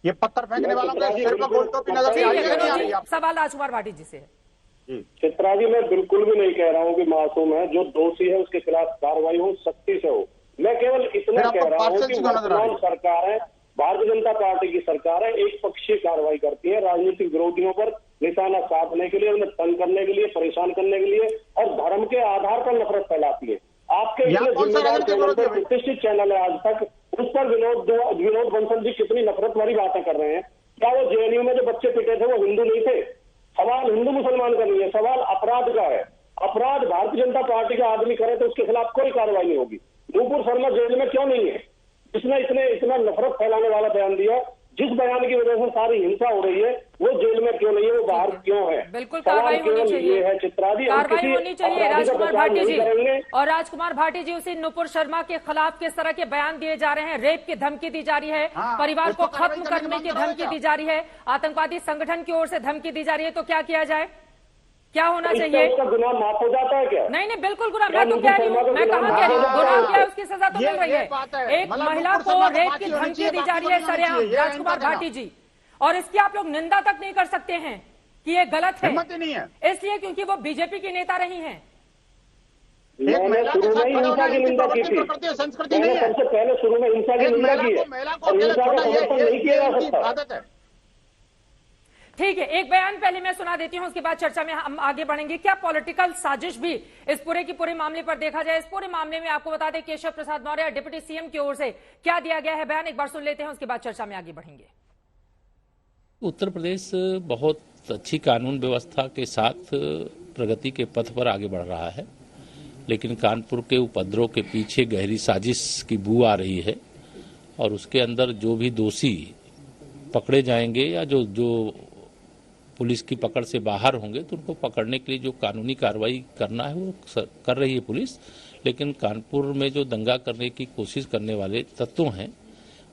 ये पत्थर फेंकने वालों के सिर पर गोल टोपी नजर नहीं आ रही है। सवाल राजकुमार भाटी जी से है। चित्रा जी, मैं बिल्कुल भी नहीं कह रहा हूँ कि मासूम है। जो दोषी है उसके खिलाफ कार्रवाई हो, सख्ती से हो। मैं केवल इतना कह रहा हूँ कि वर्तमान सरकार है, भारतीय जनता पार्टी की सरकार है, एक पक्षीय कार्रवाई करती है राजनीतिक विरोधियों पर निशाना साधने के लिए, उन्हें तंग करने के लिए, परेशान करने के लिए और धर्म के आधार पर नफरत फैलाती है। आपके प्रतिष्ठित चैनल है आज तक, उस पर विनोद बंसल जी कितनी नफरत वाली बातें कर रहे हैं। क्या वो जेएनयू में जो बच्चे पिटे थे वो हिंदू नहीं थे? सवाल हिंदू मुसलमान का नहीं है, सवाल अपराध का है। अपराध भारतीय जनता पार्टी का आदमी करे तो उसके खिलाफ कोई कार्रवाई नहीं होगी। नूपुर शर्मा जेल में क्यों नहीं है? जिसने इतना नफरत फैलाने वाला बयान दिया, जिस बयान की वजह से सारी हिंसा हो रही है, वो जेल में क्यों नहीं है, वो बाहर क्यों है? बिल्कुल कार्रवाई होनी चाहिए, है चित्रा जी, कार्रवाई होनी चाहिए राजकुमार भाटी जी। और राजकुमार भाटी जी, उसी नुपुर शर्मा के खिलाफ किस तरह के बयान दिए जा रहे हैं? रेप की धमकी दी जा रही है, परिवार को खत्म करने की धमकी दी जा रही है, आतंकवादी संगठन की ओर से धमकी दी जा रही है, तो क्या किया जाए? क्या होना चाहिए? उसका गुनाह माफ हो जाता है क्या? नहीं बिल्कुल गुनाह, मैं तो कह रही हूँ, मैं कहाँ कह रही हूँ गुनाह क्या है, उसकी सजा तो मिल रही है। एक महिला को रेप की धमकी दी जा रही है सरेआम, राजकुमार भाटी जी, और इसकी आप लोग निंदा तक नहीं कर सकते हैं कि ये गलत है, इसलिए क्योंकि वो बीजेपी की नेता रही हैं। मैंने शुरू में ही हिंसा की निंदा की थी, मैंने सबसे पहले शुरू में हिंसा की निंदा की है और हिंसा का समर्थन नहीं किया जा सकता। ठीक है, एक बयान पहले मैं सुना देती हूं, उसके बाद चर्चा में हम आगे बढ़ेंगे। क्या पॉलिटिकल साजिश भी इस पूरे की पूरे मामले पर देखा जाए? इस पूरे मामले में आपको बता दें, केशव प्रसाद मौर्य डिप्टी सीएम की ओर से क्या दिया गया है बयान, एक बार सुन लेते हैं, उसके बाद चर्चा में आगे बढ़ेंगे। उत्तर प्रदेश बहुत अच्छी कानून व्यवस्था के साथ प्रगति के पथ पर आगे बढ़ रहा है, लेकिन कानपुर के उपद्रव के पीछे गहरी साजिश की बू आ रही है और उसके अंदर जो भी दोषी पकड़े जाएंगे या जो पुलिस की पकड़ से बाहर होंगे तो उनको पकड़ने के लिए जो कानूनी कार्रवाई करना है वो कर रही है पुलिस, लेकिन कानपुर में जो दंगा करने की कोशिश करने वाले तत्व हैं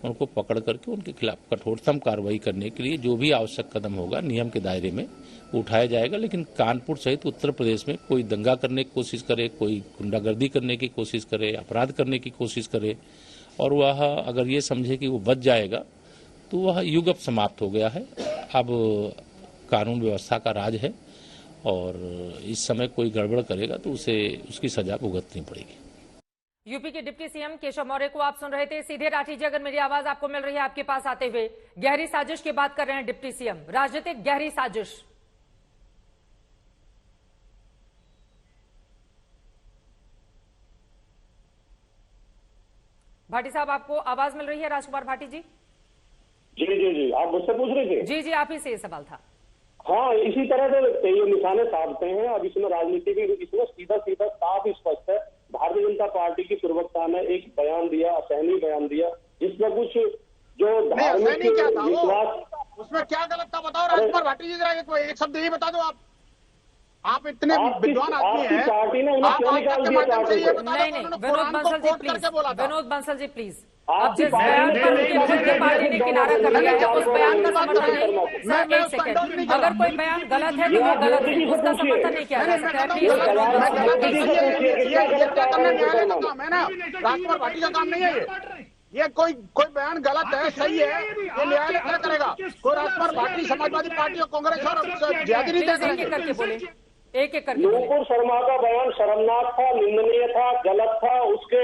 उनको पकड़ करके उनके खिलाफ कठोरतम कार्रवाई करने के लिए जो भी आवश्यक कदम होगा नियम के दायरे में उठाया जाएगा। लेकिन कानपुर सहित उत्तर प्रदेश में कोई दंगा करने की कोशिश करे, कोई गुंडागर्दी करने की कोशिश करे, अपराध करने की कोशिश करे और वह अगर ये समझे कि वो बच जाएगा तो वह युग अब समाप्त हो गया है। अब कानून व्यवस्था का राज है और इस समय कोई गड़बड़ करेगा तो उसे उसकी सजा भुगतनी पड़ेगी। यूपी के डिप्टी सीएम केशव मौर्य को आप सुन रहे थे। सीधे राठी जी, अगर मेरी आवाज आपको मिल रही है आपके पास आते हुए, गहरी साजिश की बात कर रहे हैं डिप्टी सीएम, राजनीतिक गहरी साजिश। भाटी साहब, आपको आवाज मिल रही है? राजकुमार भाटी जी जी, आप मुझसे पूछ रहे थे? जी, आप ही से ये सवाल था। हाँ, इसी तरह से ये निशाने साधते हैं। अब इसमें राजनीति की इसमें सीधा साफ स्पष्ट है। भारतीय जनता पार्टी की प्रवक्ता ने एक बयान दिया, असहनीय बयान दिया, जिसमें कुछ जो धार्मिक विश्वास, उसमें क्या गलत था बताओ राजकुमार भाटी जी, जरा एक शब्द यही बता दो। आप इतने विद्वान आदमी हैं, पार्टी ने उन्हें क्यों निकाल दिया पार्टी से? नहीं, विनोद बंसल जी प्लीज, विनोद बंसल जी प्लीज, अब जिस बयान पर उनकी पार्टी ने किनारा कर लिया है उस बयान का समर्थन नहीं। एक सेकंड, अगर कोई बयान गलत है तो वो गलत है, उसका समर्थन नहीं किया जा सकता। राजकुमार भाटी का काम नहीं है ये कोई बयान गलत है, सही है, ये न्यायालय तय करेगा। कोई राजकुमार भाटी समाजवादी पार्टी और कांग्रेस और ज्यादा नहीं तय करेंगे। करके बोले, एक करके। नूपुर शर्मा का बयान शर्मनाक था, निंदनीय था, गलत था। उसके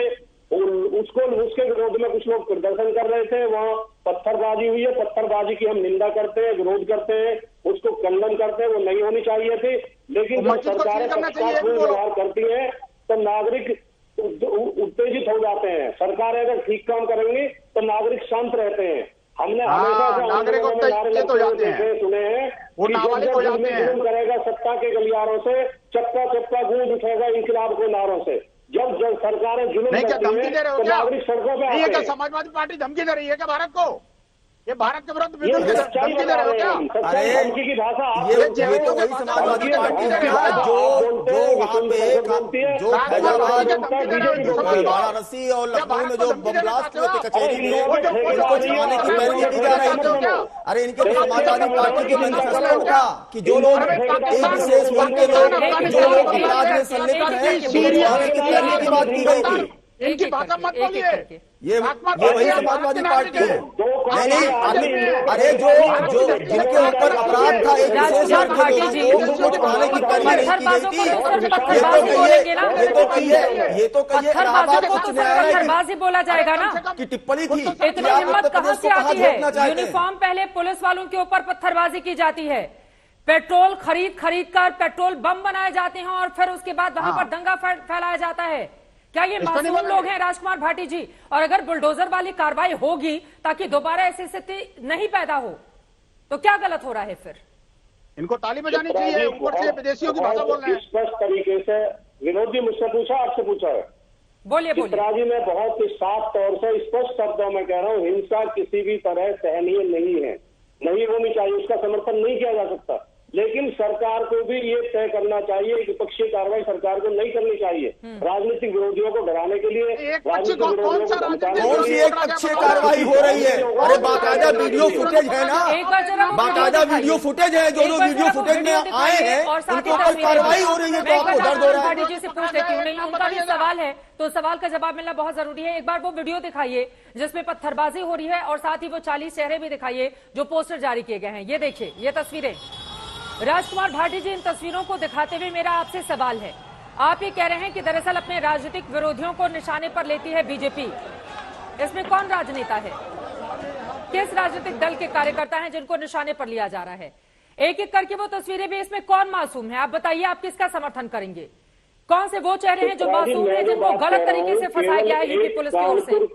विरोध में कुछ लोग प्रदर्शन कर रहे थे, वहाँ पत्थरबाजी हुई है। पत्थरबाजी की हम निंदा करते हैं, विरोध करते हैं, उसको खंडन करते हैं, वो नहीं होनी चाहिए थी। लेकिन जब सरकारें पक्षपातपूर्ण व्यवहार करती हैं तो नागरिक उत्तेजित हो जाते हैं। सरकारें अगर ठीक काम करेंगी तो नागरिक शांत रहते हैं। हमने हमेशा से नारे लगते सुने हैं कि जुल्म करेगा सत्ता के गलियारों से, चप्पा गूंज उठेगा इंकलाब के नारों से। जब सरकारें जुल्म करती हैं तो नागरिक सड़कों पे आते हैं। समाजवादी पार्टी धमकी दे रही है क्या भारत को? ये भारत के विरुद्ध धमकी दे रहे हो क्या? धमकी की भाषा ये तो वही समाजवादी पार्टी है जो वहाँ पे जो वाराणसी और लखनऊ में जो बम ब्लास्ट हुए थे कचहरी में, उनको छुपाने की पैरवी की जा रही थी। अरे इनके समाजवादी पार्टी के मैनिफेस्टो में था कि जो लोग एक विशेष वर्ग के लोग जो लोग अपराध में संलिप्त हैं छुपाने की पैरवी की बात की गई थी। इनकी भाषा मत बोलिए, ये वही समाजवादी पार्टी है। नहीं, अरे जो जिनके ऊपर अपराध था एक विशेष वर्ग के लोगों को उनको छुपाने की पैरवी नहीं की गई थी। ये तो कहिए पत्थरबाजी बोला जाएगा ना की टिप्पणी थी। इतनी हिम्मत कहाँ से आती है? यूनिफॉर्म पहले पुलिस वालों के ऊपर पत्थरबाजी की जाती है, पेट्रोल खरीद कर पेट्रोल बम बनाए जाते हैं और फिर उसके बाद वहां पर दंगा फैलाया जाता है। क्या ये मासूम लोग हैं राजकुमार भाटी जी? और अगर बुलडोजर वाली कार्रवाई होगी ताकि दोबारा ऐसी स्थिति नहीं पैदा हो, तो क्या गलत हो रहा है फिर? इनको ताली बजानी चाहिए, ऊपर से विदेशियों की भाषा बोल रहे हैं। स्पष्ट तरीके से विनोद जी मुझसे पूछा, आपसे पूछा है। बोलिए बोलिए। चित्रा जी, मैं बहुत ही साफ तौर से स्पष्ट शब्दों में कह रहा हूँ, हिंसा किसी भी तरह सहनीय नहीं है, नहीं होनी चाहिए, उसका समर्थन नहीं किया जा सकता। लेकिन सरकार को भी ये तय करना चाहिए, विपक्षी कार्रवाई सरकार को नहीं करनी चाहिए। राजनीतिक विरोधियों को डराने के लिए, राजनीतिक विरोधियों को धमकाने कौन सी एक अच्छी कार्रवाई हो रही है? अरे बाकायदा वीडियो फुटेज है ना, बाकायदा वीडियो फुटेज है, जो लोग वीडियो फुटेज में आए हैं उनके ऊपर कार्रवाई हो रही है, तो आपको दर्द हो रहा है? जी से पूछ लेती हूँ, नहीं उनका भी सवाल है तो सवाल का जवाब मिलना बहुत जरूरी है। एक बार वो वीडियो दिखाइए जिसमें पत्थरबाजी हो रही है और साथ ही वो 40 चेहरे भी दिखाइए जो पोस्टर जारी किए गए हैं। ये देखिए, ये तस्वीरें। राजकुमार भाटी जी, इन तस्वीरों को दिखाते हुए मेरा आपसे सवाल है, आप ये कह रहे हैं कि दरअसल अपने राजनीतिक विरोधियों को निशाने पर लेती है बीजेपी। इसमें कौन राजनेता है, किस राजनीतिक दल के कार्यकर्ता हैं जिनको निशाने पर लिया जा रहा है? एक एक करके वो तस्वीरें भी, इसमें कौन मासूम है? आप बताइए, आप किसका समर्थन करेंगे? कौन से वो चेहरे हैं जो मासूम हैं, जिनको गलत तरीके से फंसाया गया है यूपी पुलिस की ओर से?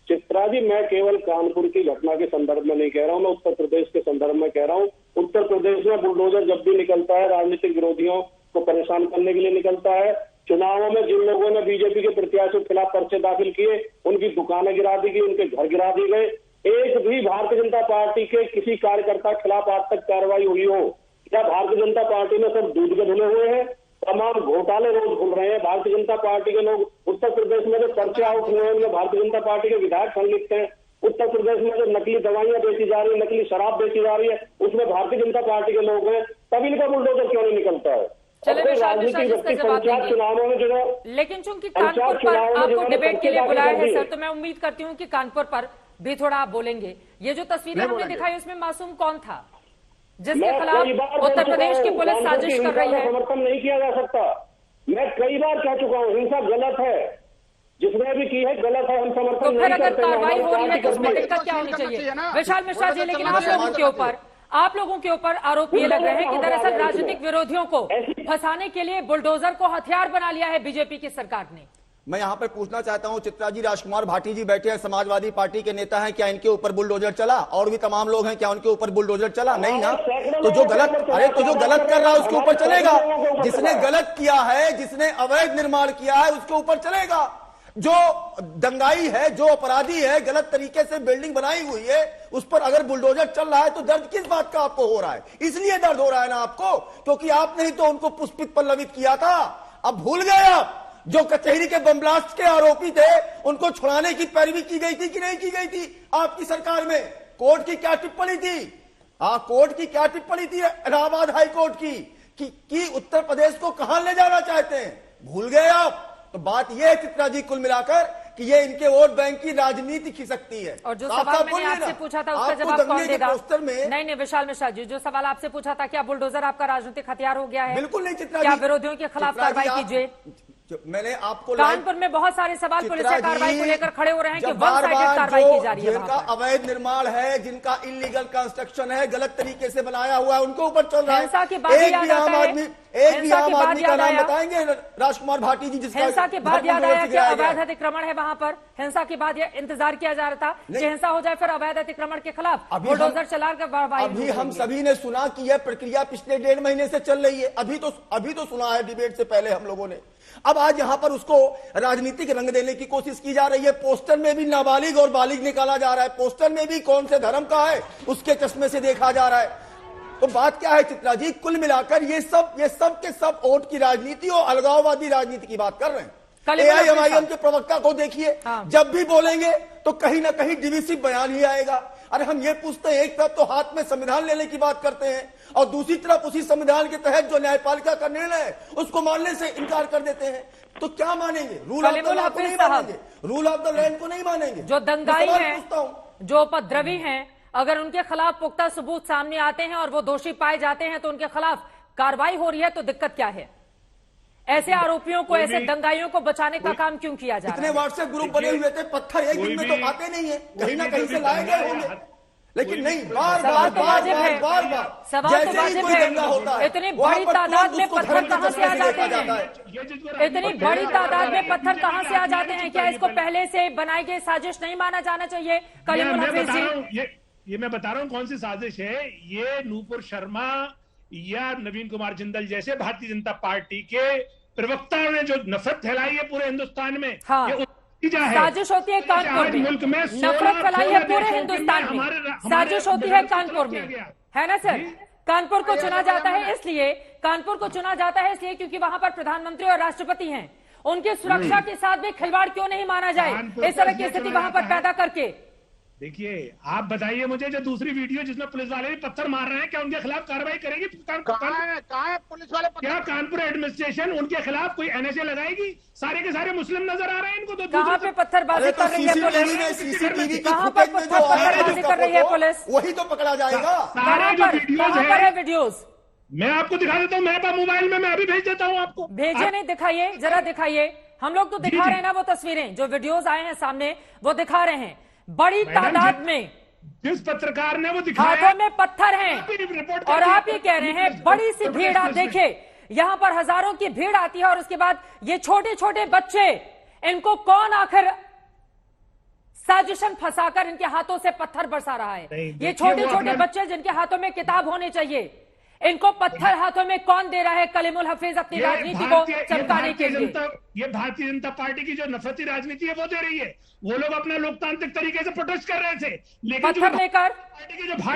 चित्रा जी, मैं केवल कानपुर की घटना के संदर्भ में नहीं कह रहा हूं, मैं उत्तर प्रदेश के संदर्भ में कह रहा हूं। उत्तर प्रदेश में बुलडोजर जब भी निकलता है, राजनीतिक विरोधियों को परेशान करने के लिए निकलता है। चुनावों में जिन लोगों ने बीजेपी के प्रत्याशियों के खिलाफ पर्चे दाखिल किए, उनकी दुकानें गिरा दी गई, उनके घर गिरा दिए गए। एक भी भारतीय जनता पार्टी के किसी कार्यकर्ता के खिलाफ आज तक कार्रवाई हुई हो? क्या भारतीय जनता पार्टी में सब दूध के धुले हुए हैं? तमाम घोटाले रोज खुल रहे हैं। भारतीय जनता पार्टी के लोग उत्तर प्रदेश में जो पर्चे आउट हुए हैं उनमें भारतीय जनता पार्टी के विधायक संलिप्त हैं। उत्तर प्रदेश में जो नकली दवाइयां बेची जा रही है, नकली शराब बेची जा रही है, उसमें भारतीय जनता पार्टी के लोग हैं। तब इनका बुलडोजर क्यों नहीं निकलता है? राजनीतिक व्यक्ति पंचायत चुनावों में जो, लेकिन चूंकि कानपुर पर आपको डिबेट के लिए बुलाया है सर, तो मैं उम्मीद करती हूँ कि कानपुर पर भी थोड़ा आप बोलेंगे। ये जो तस्वीरें हमने दिखाई उसमें मासूम कौन था जिसके खिलाफ उत्तर प्रदेश की पुलिस साजिश कर रही है? समर्थन नहीं किया जा सकता। मैं कई बार कह चुका हूँ, हिंसा गलत है, जिसने भी की है गलत है, हम समर्थन नहीं करते। अगर कार्रवाई हो रही है तो उसमें दिक्कत क्या होनी चाहिए? विशाल मिश्रा जी, लेकिन आप लोगों के ऊपर आरोप ये लग रहे हैं कि दरअसल राजनीतिक विरोधियों को फंसाने के लिए बुलडोजर को हथियार बना लिया है बीजेपी की सरकार ने। मैं यहां पर पूछना चाहता हूं, चित्रा जी, राजकुमार भाटी जी बैठे हैं, समाजवादी पार्टी के नेता हैं, क्या इनके ऊपर बुलडोजर चला? और भी तमाम लोग हैं, क्या उनके ऊपर बुलडोजर चला? नहीं ना। तो जो गलत कर रहा है उसके ऊपर चलेगा। जिसने गलत किया है, जिसने अवैध निर्माण किया है, उसके ऊपर चलेगा। जो दंगाई है, जो अपराधी है, गलत तरीके से बिल्डिंग बनाई हुई है, उस पर अगर बुलडोजर चल रहा है तो दर्द किस बात का आपको हो रहा है? इसलिए दर्द हो रहा है ना आपको, क्योंकि आपने ही तो उनको पुष्पित पल्लवित किया था। अब भूल गए आप? जो कचहरी के बम ब्लास्ट के आरोपी थे, उनको छुड़ाने की पैरवी की गई थी कि नहीं की गई थी आपकी सरकार में? कोर्ट की क्या टिप्पणी थी? कोर्ट की क्या टिप्पणी थी इलाहाबाद हाई कोर्ट की कि उत्तर प्रदेश को कहां ले जाना चाहते हैं? भूल गए आप? तो बात यह है चित्रा जी, कुल मिलाकर कि ये इनके वोट बैंक की राजनीति खिसकती है। और जो सवाल मैंने आपसे पूछा था उसका जवाब कौन देगा? नहीं, विशाल मिश्रा जी, जो सवाल आपसे पूछा था, क्या बुलडोजर आपका राजनीतिक हथियार हो गया है? बिल्कुल नहीं चित्रा जी। क्या विरोधियों के खिलाफ कार्रवाई कीजिए? मैंने आपको कानपुर में बहुत सारे सवाल पुलिस से कार्रवाई को लेकर खड़े हो रहे हैं कि वन साइडेड कार्रवाई की जा रही है। जिनका अवैध निर्माण है, जिनका इलीगल कंस्ट्रक्शन है, गलत तरीके से बनाया हुआ है, उनके ऊपर चल रहा है। एक भी आम आदमी का नाम बताएंगे राजकुमार भाटी जी, जिसका हिंसा के बाद याद आया कि अवैध अतिक्रमण है वहां पर? हिंसा के बाद इंतजार किया जा रहा था कि हिंसा हो जाए, फिर अवैध अतिक्रमण के खिलाफ बुलडोजर चलाकर। अभी हम सभी ने सुना कि यह प्रक्रिया पिछले 1.5 महीने से चल रही है। अभी तो सुना है डिबेट से पहले हम लोगों ने। अब आज यहां पर उसको राजनीतिक रंग देने की कोशिश की जा रही है। पोस्टर में भी नाबालिग और बालिग निकाला जा रहा है, पोस्टर में भी कौन से धर्म का है उसके चश्मे से देखा जा रहा है। तो बात क्या है चित्रा जी, कुल मिलाकर ये सब के सब वोट की राजनीति और अलगाववादी राजनीति की बात कर रहे हैं। AIMIM के प्रवक्ता को देखिए, जब भी बोलेंगे तो कहीं ना कहीं डिविसिव बयान ही आएगा। अरे हम ये पूछते हैं, एक तरफ तो हाथ में संविधान लेने की बात करते हैं और दूसरी तरफ उसी संविधान के तहत जो न्यायपालिका का निर्णय है उसको मानने से इनकार कर देते हैं। तो क्या मानेंगे? रूल ऑफ द लॉ को नहीं मानेंगे, रूल ऑफ द लैंड को नहीं मानेंगे। जो दंगाई हैं, जो उपद्रवी हैं, अगर उनके खिलाफ पुख्ता सबूत सामने आते हैं और वो दोषी पाए जाते हैं तो उनके खिलाफ कार्रवाई हो रही है, तो दिक्कत क्या है? ऐसे आरोपियों को, ऐसे दंगाइयों को बचाने का काम क्यों किया जा रहा है? इतने व्हाट्सएप ग्रुप बने हुए थे, पत्थर एक दिन में तो आते नहीं है, कहीं ना कहीं से लाए गए होंगे। लेकिन नहीं, बार सवाल बार तो बार वाजिब बार है। बार बार सवाल तो जैसे ही वाजिब कोई है। दंगा होता है इतनी वहां बड़ी पर तादाद तुरंत में उसको पत्थर धर्म के कहाँ से चश्मे आ से जाते देखा जाता हैं? है। इतनी बड़ी तादाद में पत्थर कहाँ से आ जाते हैं? क्या इसको पहले से बनाई गई साजिश नहीं माना जाना चाहिए? कलीमुल हफीज जी, ये मैं बता रहा हूँ कौन सी साजिश है। ये नूपुर शर्मा या नवीन कुमार जिंदल जैसे भारतीय जनता पार्टी के प्रवक्ताओं ने जो नफरत फैलाई है पूरे हिंदुस्तान में, हाँ। ये नतीजा है। साजिश होती है कानपुर में, मुल्क में नफरत फैलाई है पूरे हिंदुस्तान में, साजिश होती है कानपुर में, है ना सर? कानपुर को चुना जाता है इसलिए, कानपुर को चुना जाता है इसलिए क्योंकि वहां पर प्रधानमंत्री और राष्ट्रपति हैं। उनकी सुरक्षा के साथ भी खिलवाड़ क्यों नहीं माना जाए इस तरह की स्थिति वहां पर पैदा करके? देखिए, आप बताइए मुझे, जो दूसरी वीडियो जिसमें पुलिस वाले भी पत्थर मार रहे हैं, क्या उनके खिलाफ कार्रवाई करेगी? कहाँ है पुलिस वाले? क्या कानपुर एडमिनिस्ट्रेशन उनके खिलाफ कोई एनएसए लगाएगी? सारे के सारे मुस्लिम नजर आ रहे हैं इनको। तो कहाँ पे पत्थरबाजी कर रही है पुलिस? सीसीटीवी कहाँ पर पत्थरबाजी कर रही है पुलिस? वही तो पकड़ा जाएगा। कहाँ पर है वीडियोस? मैं आपको दिखा देता हूँ, मैं मोबाइल में मैं अभी भेज देता हूँ आपको। भेजे नहीं, दिखाइए, जरा दिखाइए। हम लोग तो दिखा रहे हैं ना वो तस्वीरें, जो वीडियोस आए हैं सामने वो दिखा रहे हैं। बड़ी तादाद में जिस पत्रकार ने वो दिखाया, हाथों में पत्थर हैं और आप ही कह रहे हैं बड़ी सी भीड़। आप देखिए, यहाँ पर हजारों की भीड़ आती है और उसके बाद ये छोटे छोटे बच्चे, इनको कौन आखिर साजिशन फंसाकर इनके हाथों से पत्थर बरसा रहा है? ये छोटे छोटे बच्चे जिनके हाथों में किताब होने चाहिए, इनको पत्थर हाथों में कौन दे रहा है? कलीमुल हफीज अपनी राजनीति को चमकाने के लिए। ये भारतीय जनता पार्टी की जो नफरती राजनीति है वो दे रही है। वो लोग अपना लोकतांत्रिक तरीके से प्रोटेस्ट कर रहे थे, लेकिन पत्थर लेकर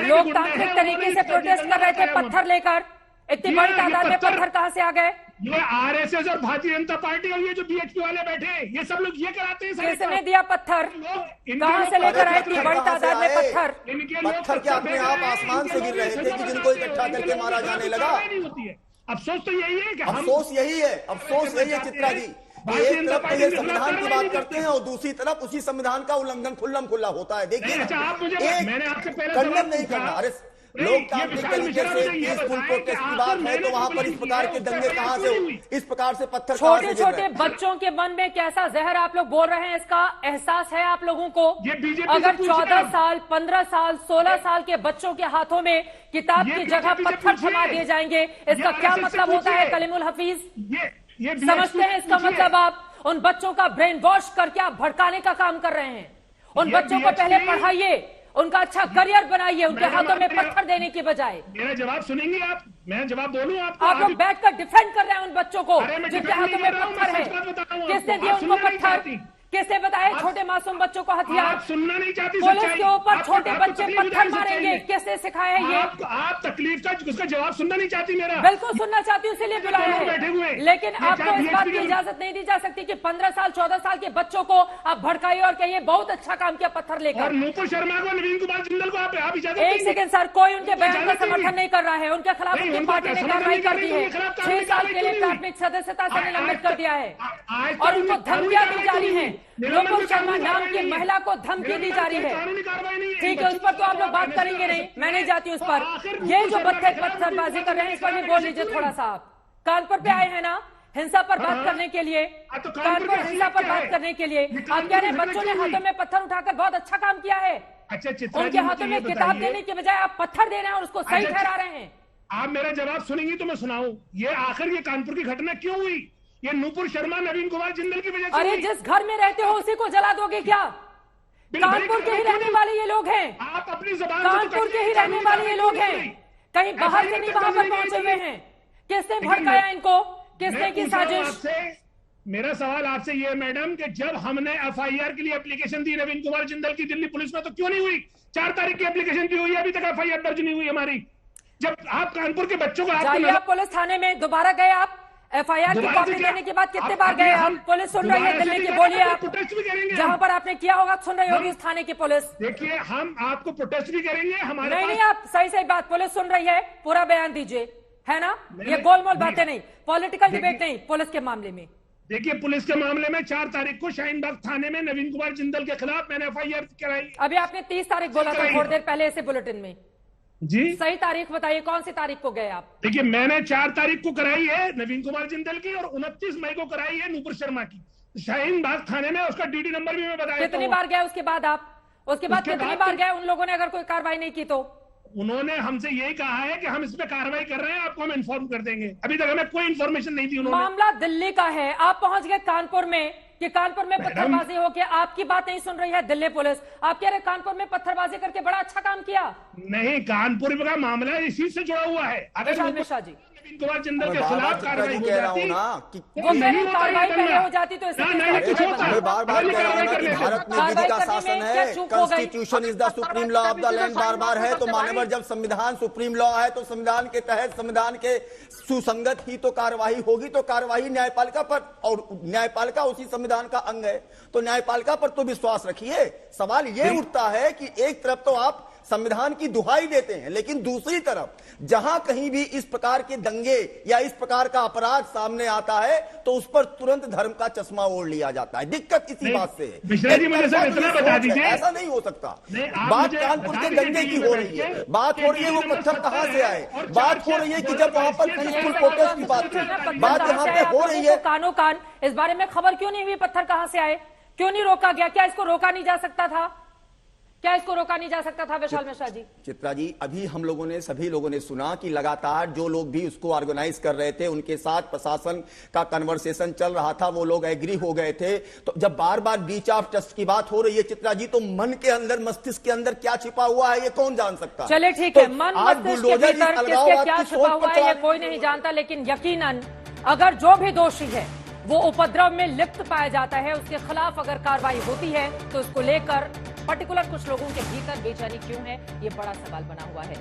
लोकतांत्रिक तरीके से प्रोटेस्ट कर रहे थे, पत्थर लेकर। इतनी बड़ी तादाद में पत्थर कहां से आ गए? ये आरएसएस और भारतीय जनता पार्टी और ये जो बीएचपी वाले बैठे हैं, ये सब लोग ये कराते हैं। किसने दिया पत्थर? कहां से लेकर आए इतनी बड़ी तादाद में पत्थर? पत्थर के अपने आप आसमान से गिर रहे थे कि जिनको इकट्ठा करके मारा जाने लगा। अफसोस तो यही है कि अफसोस यही है, अफसोस यही है चित्रा जी। एक तरफ तो ये संविधान की बात करते हैं और दूसरी तरफ उसी संविधान का उल्लंघन खुल्लम खुल्ला होता है। देखिए, मैंने आपसे पहले खंडन नहीं करना। अरे लोकतांत्रिक तरीके से पीसफुल प्रोटेस्ट की बात है तो वहां पर इस प्रकार के दंगे कहां से, इस प्रकार से पत्थर छोटे छोटे बच्चों के मन में कैसा जहर आप लोग बोल रहे हैं, इसका एहसास है आप लोगों को? अगर 14 साल 15 साल 16 साल के बच्चों के हाथों में किताब की जगह पत्थर थमा दिए जाएंगे, इसका क्या मतलब होता है कलीमुल हफीज? समझते हैं इसका मतलब? आप उन बच्चों का ब्रेन वॉश करके आप भड़काने का काम कर रहे हैं। उन बच्चों को पहले पढ़ाइए, उनका अच्छा करियर बनाइए, उनके हाथों में पत्थर देने की बजाय। मेरा जवाब सुनेंगे आप? मैं जवाब बोलूं आपको? आप लोग बैठकर डिफेंड कर रहे हैं उन बच्चों को जिनके हाथों में पत्थर है। किसने दिया उनको पत्थर? किसने बताया छोटे मासूम बच्चों को हथियार? सुनना नहीं चाहती? पुलिस के ऊपर छोटे बच्चे पत्थर मारेंगे, किसने सिखाया ये? आप तकलीफ का उसका जवाब सुनना नहीं चाहती मेरा? बिल्कुल सुनना चाहती हूँ, इसीलिए बुलाया है। लेकिन आपको इस बात की इजाजत नहीं दी जा सकती कि 15 साल 14 साल के बच्चों को आप भड़काइए और कहिए बहुत अच्छा काम किया पत्थर लेकर। और नूपुर शर्मा को, नवीन कुमार जिंदल को आप इजाजत? एक सेकंड सर, कोई उनके बयान का समर्थन नहीं कर रहा है। उनके खिलाफ उनकी पार्टी ने कार्रवाई कर दी है। 6 साल के लिए प्राथमिक सदस्यता से निलंबित कर दिया है और उनको धमकियां दी जा रही है। नूपुर शर्मा नाम की महिला को धमकी दी जा रही है। ठीक है, उस पर तो आप लोग बात करेंगे नहीं, मैं नहीं जाती उस पर। ये जो पत्थरबाजी कर रहे हैं इस पर भी बोल लीजिए थोड़ा सा। आप कानपुर पे आए हैं ना हिंसा पर बात करने के लिए? कानपुर हिंसा पर बात करने के लिए आप कह रहे हैं बच्चों ने हाथों में पत्थर उठाकर बहुत अच्छा काम किया है। उनके हाथों में किताब देने की बजाय आप पत्थर दे रहे हैं और उसको सही ठहरा रहे हैं। आप मेरा जवाब सुनेंगी तो मैं सुनाऊं। ये आखिर ये कानपुर की घटना क्यों हुई? ये नूपुर शर्मा नवीन कुमार जिंदल की वजह से। अरे जिस घर में रहते हो उसी को जला दोगे क्या? कानपुर के ही रहने वाले ये लोग हैं। आप अपनी ज़बान कानपुर के ही रहने वाले ये लोग हैं, कहीं बाहर से नहीं वहां पर पहुंचे हुए हैं। किसने भड़काया इनको? किसने की साजिश? मेरा सवाल आपसे ये है मैडम कि जब हमने एफआईआर के लिए एप्लीकेशन दी नवीन कुमार जिंदल की दिल्ली पुलिस में, तो क्यों नहीं हुई? 4 तारीख की एप्लीकेशन क्यों हुई? अभी तक एफआईआर दर्ज नहीं हुई हमारी। जब आप कानपुर के बच्चों को आप पुलिस थाने में दोबारा गए, आप एफआईआर की कॉपी देने के बाद कितने बार गए? हम पुलिस सुन रही है दिल्ली की, बोलिए आप। जहां पर आपने किया होगा सुन रही होगी उस थाने की पुलिस। देखिए, हम आपको प्रोटेस्ट भी करेंगे। हमारे नहीं, आप सही बात पुलिस सुन रही है, पूरा बयान दीजिए, है ना? ये गोलमोल बातें नहीं, पॉलिटिकल डिबेट नहीं पुलिस के मामले में। देखिए, पुलिस के मामले में 4 तारीख को शाहीनबाग थाने में नवीन कुमार जिंदल के खिलाफ मैंने एफआईआर कराई। अभी आपने 30 तारीख बोला था थोड़ी देर पहले ऐसे बुलेटिन में जी। सही तारीख बताइए, कौन सी तारीख को गए आप? देखिए, मैंने 4 तारीख को कराई है नवीन कुमार जिंदल की और 29 मई को कराई है नूपुर शर्मा की शाहीनबाग थाने में। उसका डीडी नंबर भी मैं बताया। कितनी बार गए उसके बाद आप? उसके बाद कितनी बार गए उन लोगों ने अगर कोई कार्रवाई नहीं की तो? उन्होंने हमसे यही कहा है कि हम इस पे कार्रवाई कर रहे हैं, आपको हम इन्फॉर्म कर देंगे। अभी तक हमें कोई इन्फॉर्मेशन नहीं दी उन्होंने। मामला दिल्ली का है, आप पहुंच गए कानपुर में कि कानपुर में पत्थरबाजी हो के आपकी बात नहीं सुन रही है दिल्ली पुलिस। आप कह रहे कानपुर में पत्थरबाजी करके बड़ा अच्छा काम किया। नहीं, कानपुर का मामला इसी से जुड़ा हुआ है। अगर मिश्रा जी नवीन कुमार जिंदल के खिलाफ कार्रवाई हो जाती, वो नहीं कार्रवाई पहले हो जाती तो बार-बार भारत में विधि का शासन है, constitution is the supreme law of the land. बार-बार है तो मान्यवर, जब संविधान सुप्रीम लॉ है तो संविधान के तहत संविधान के सुसंगत ही तो कार्रवाई होगी। तो कार्रवाई न्यायपालिका पर, और न्यायपालिका उसी संविधान का अंग है, तो न्यायपालिका पर तो विश्वास रखिए। सवाल ये उठता है कि एक तरफ तो आप संविधान की दुहाई देते हैं, लेकिन दूसरी तरफ जहां कहीं भी इस प्रकार के दंगे या इस प्रकार का अपराध सामने आता है तो उस पर तुरंत धर्म का चश्मा ओढ़ लिया जाता है। दिक्कत इसी बात से है। मिश्रा जी, मुझे सर इतना बता दीजिए, ऐसा नहीं हो सकता। बात कानपुर के दंगे की हो रही है, बात हो रही है वो पत्थर कहां से आए, बात हो रही है कि जब वहां पर पीसफुल प्रोटेस्ट की बात थी, बात यहाँ पे हो रही है। कानो कान इस बारे में खबर क्यों नहीं हुई, पत्थर कहां से आए, क्यों नहीं रोका गया? क्या इसको रोका नहीं जा सकता था? क्या इसको रोका नहीं जा सकता था विशाल मिश्रा जी? चित्रा जी, अभी हम लोगों ने, सभी लोगों ने सुना कि लगातार जो लोग भी उसको ऑर्गेनाइज कर रहे थे उनके साथ प्रशासन का कन्वर्सेशन चल रहा था, वो लोग एग्री हो गए थे। तो जब बार बार बीच ऑफ ट्रस्ट की बात हो रही है चित्रा जी, तो मन के अंदर, मस्तिष्क के अंदर क्या छिपा हुआ है ये कौन जान सकता है? चले ठीक है, मन मस्तिष्क के भीतर किसके क्या छिपा हुआ है ये कोई नहीं जानता, लेकिन यकीनन अगर जो भी दोषी है वो उपद्रव में लिप्त पाया जाता है, उसके खिलाफ अगर कार्रवाई होती है तो उसको लेकर पर्टिकुलर कुछ लोगों के भीतर बेचैनी क्यों है, ये बड़ा सवाल बना हुआ है।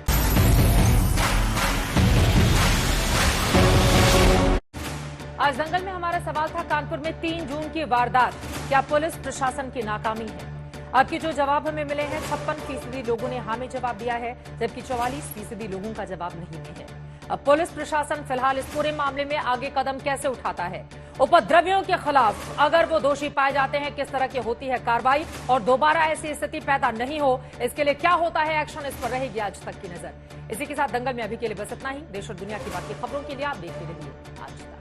आज दंगल में हमारा सवाल था, कानपुर में 3 जून की वारदात क्या पुलिस प्रशासन की नाकामी है? आपके जो जवाब हमें मिले हैं, 56% लोगों ने हाँ में जवाब दिया है, जबकि 44% लोगों का जवाब नहीं में है। अब पुलिस प्रशासन फिलहाल इस पूरे मामले में आगे कदम कैसे उठाता है? उपद्रवियों के खिलाफ अगर वो दोषी पाए जाते हैं, किस तरह की होती है कार्रवाई, और दोबारा ऐसी स्थिति पैदा नहीं हो इसके लिए क्या होता है एक्शन, इस पर रहेगी आज तक की नजर। इसी के साथ दंगल में अभी के लिए बस इतना ही। देश और दुनिया की बाकी खबरों के लिए आप देखते रहिए आज तक।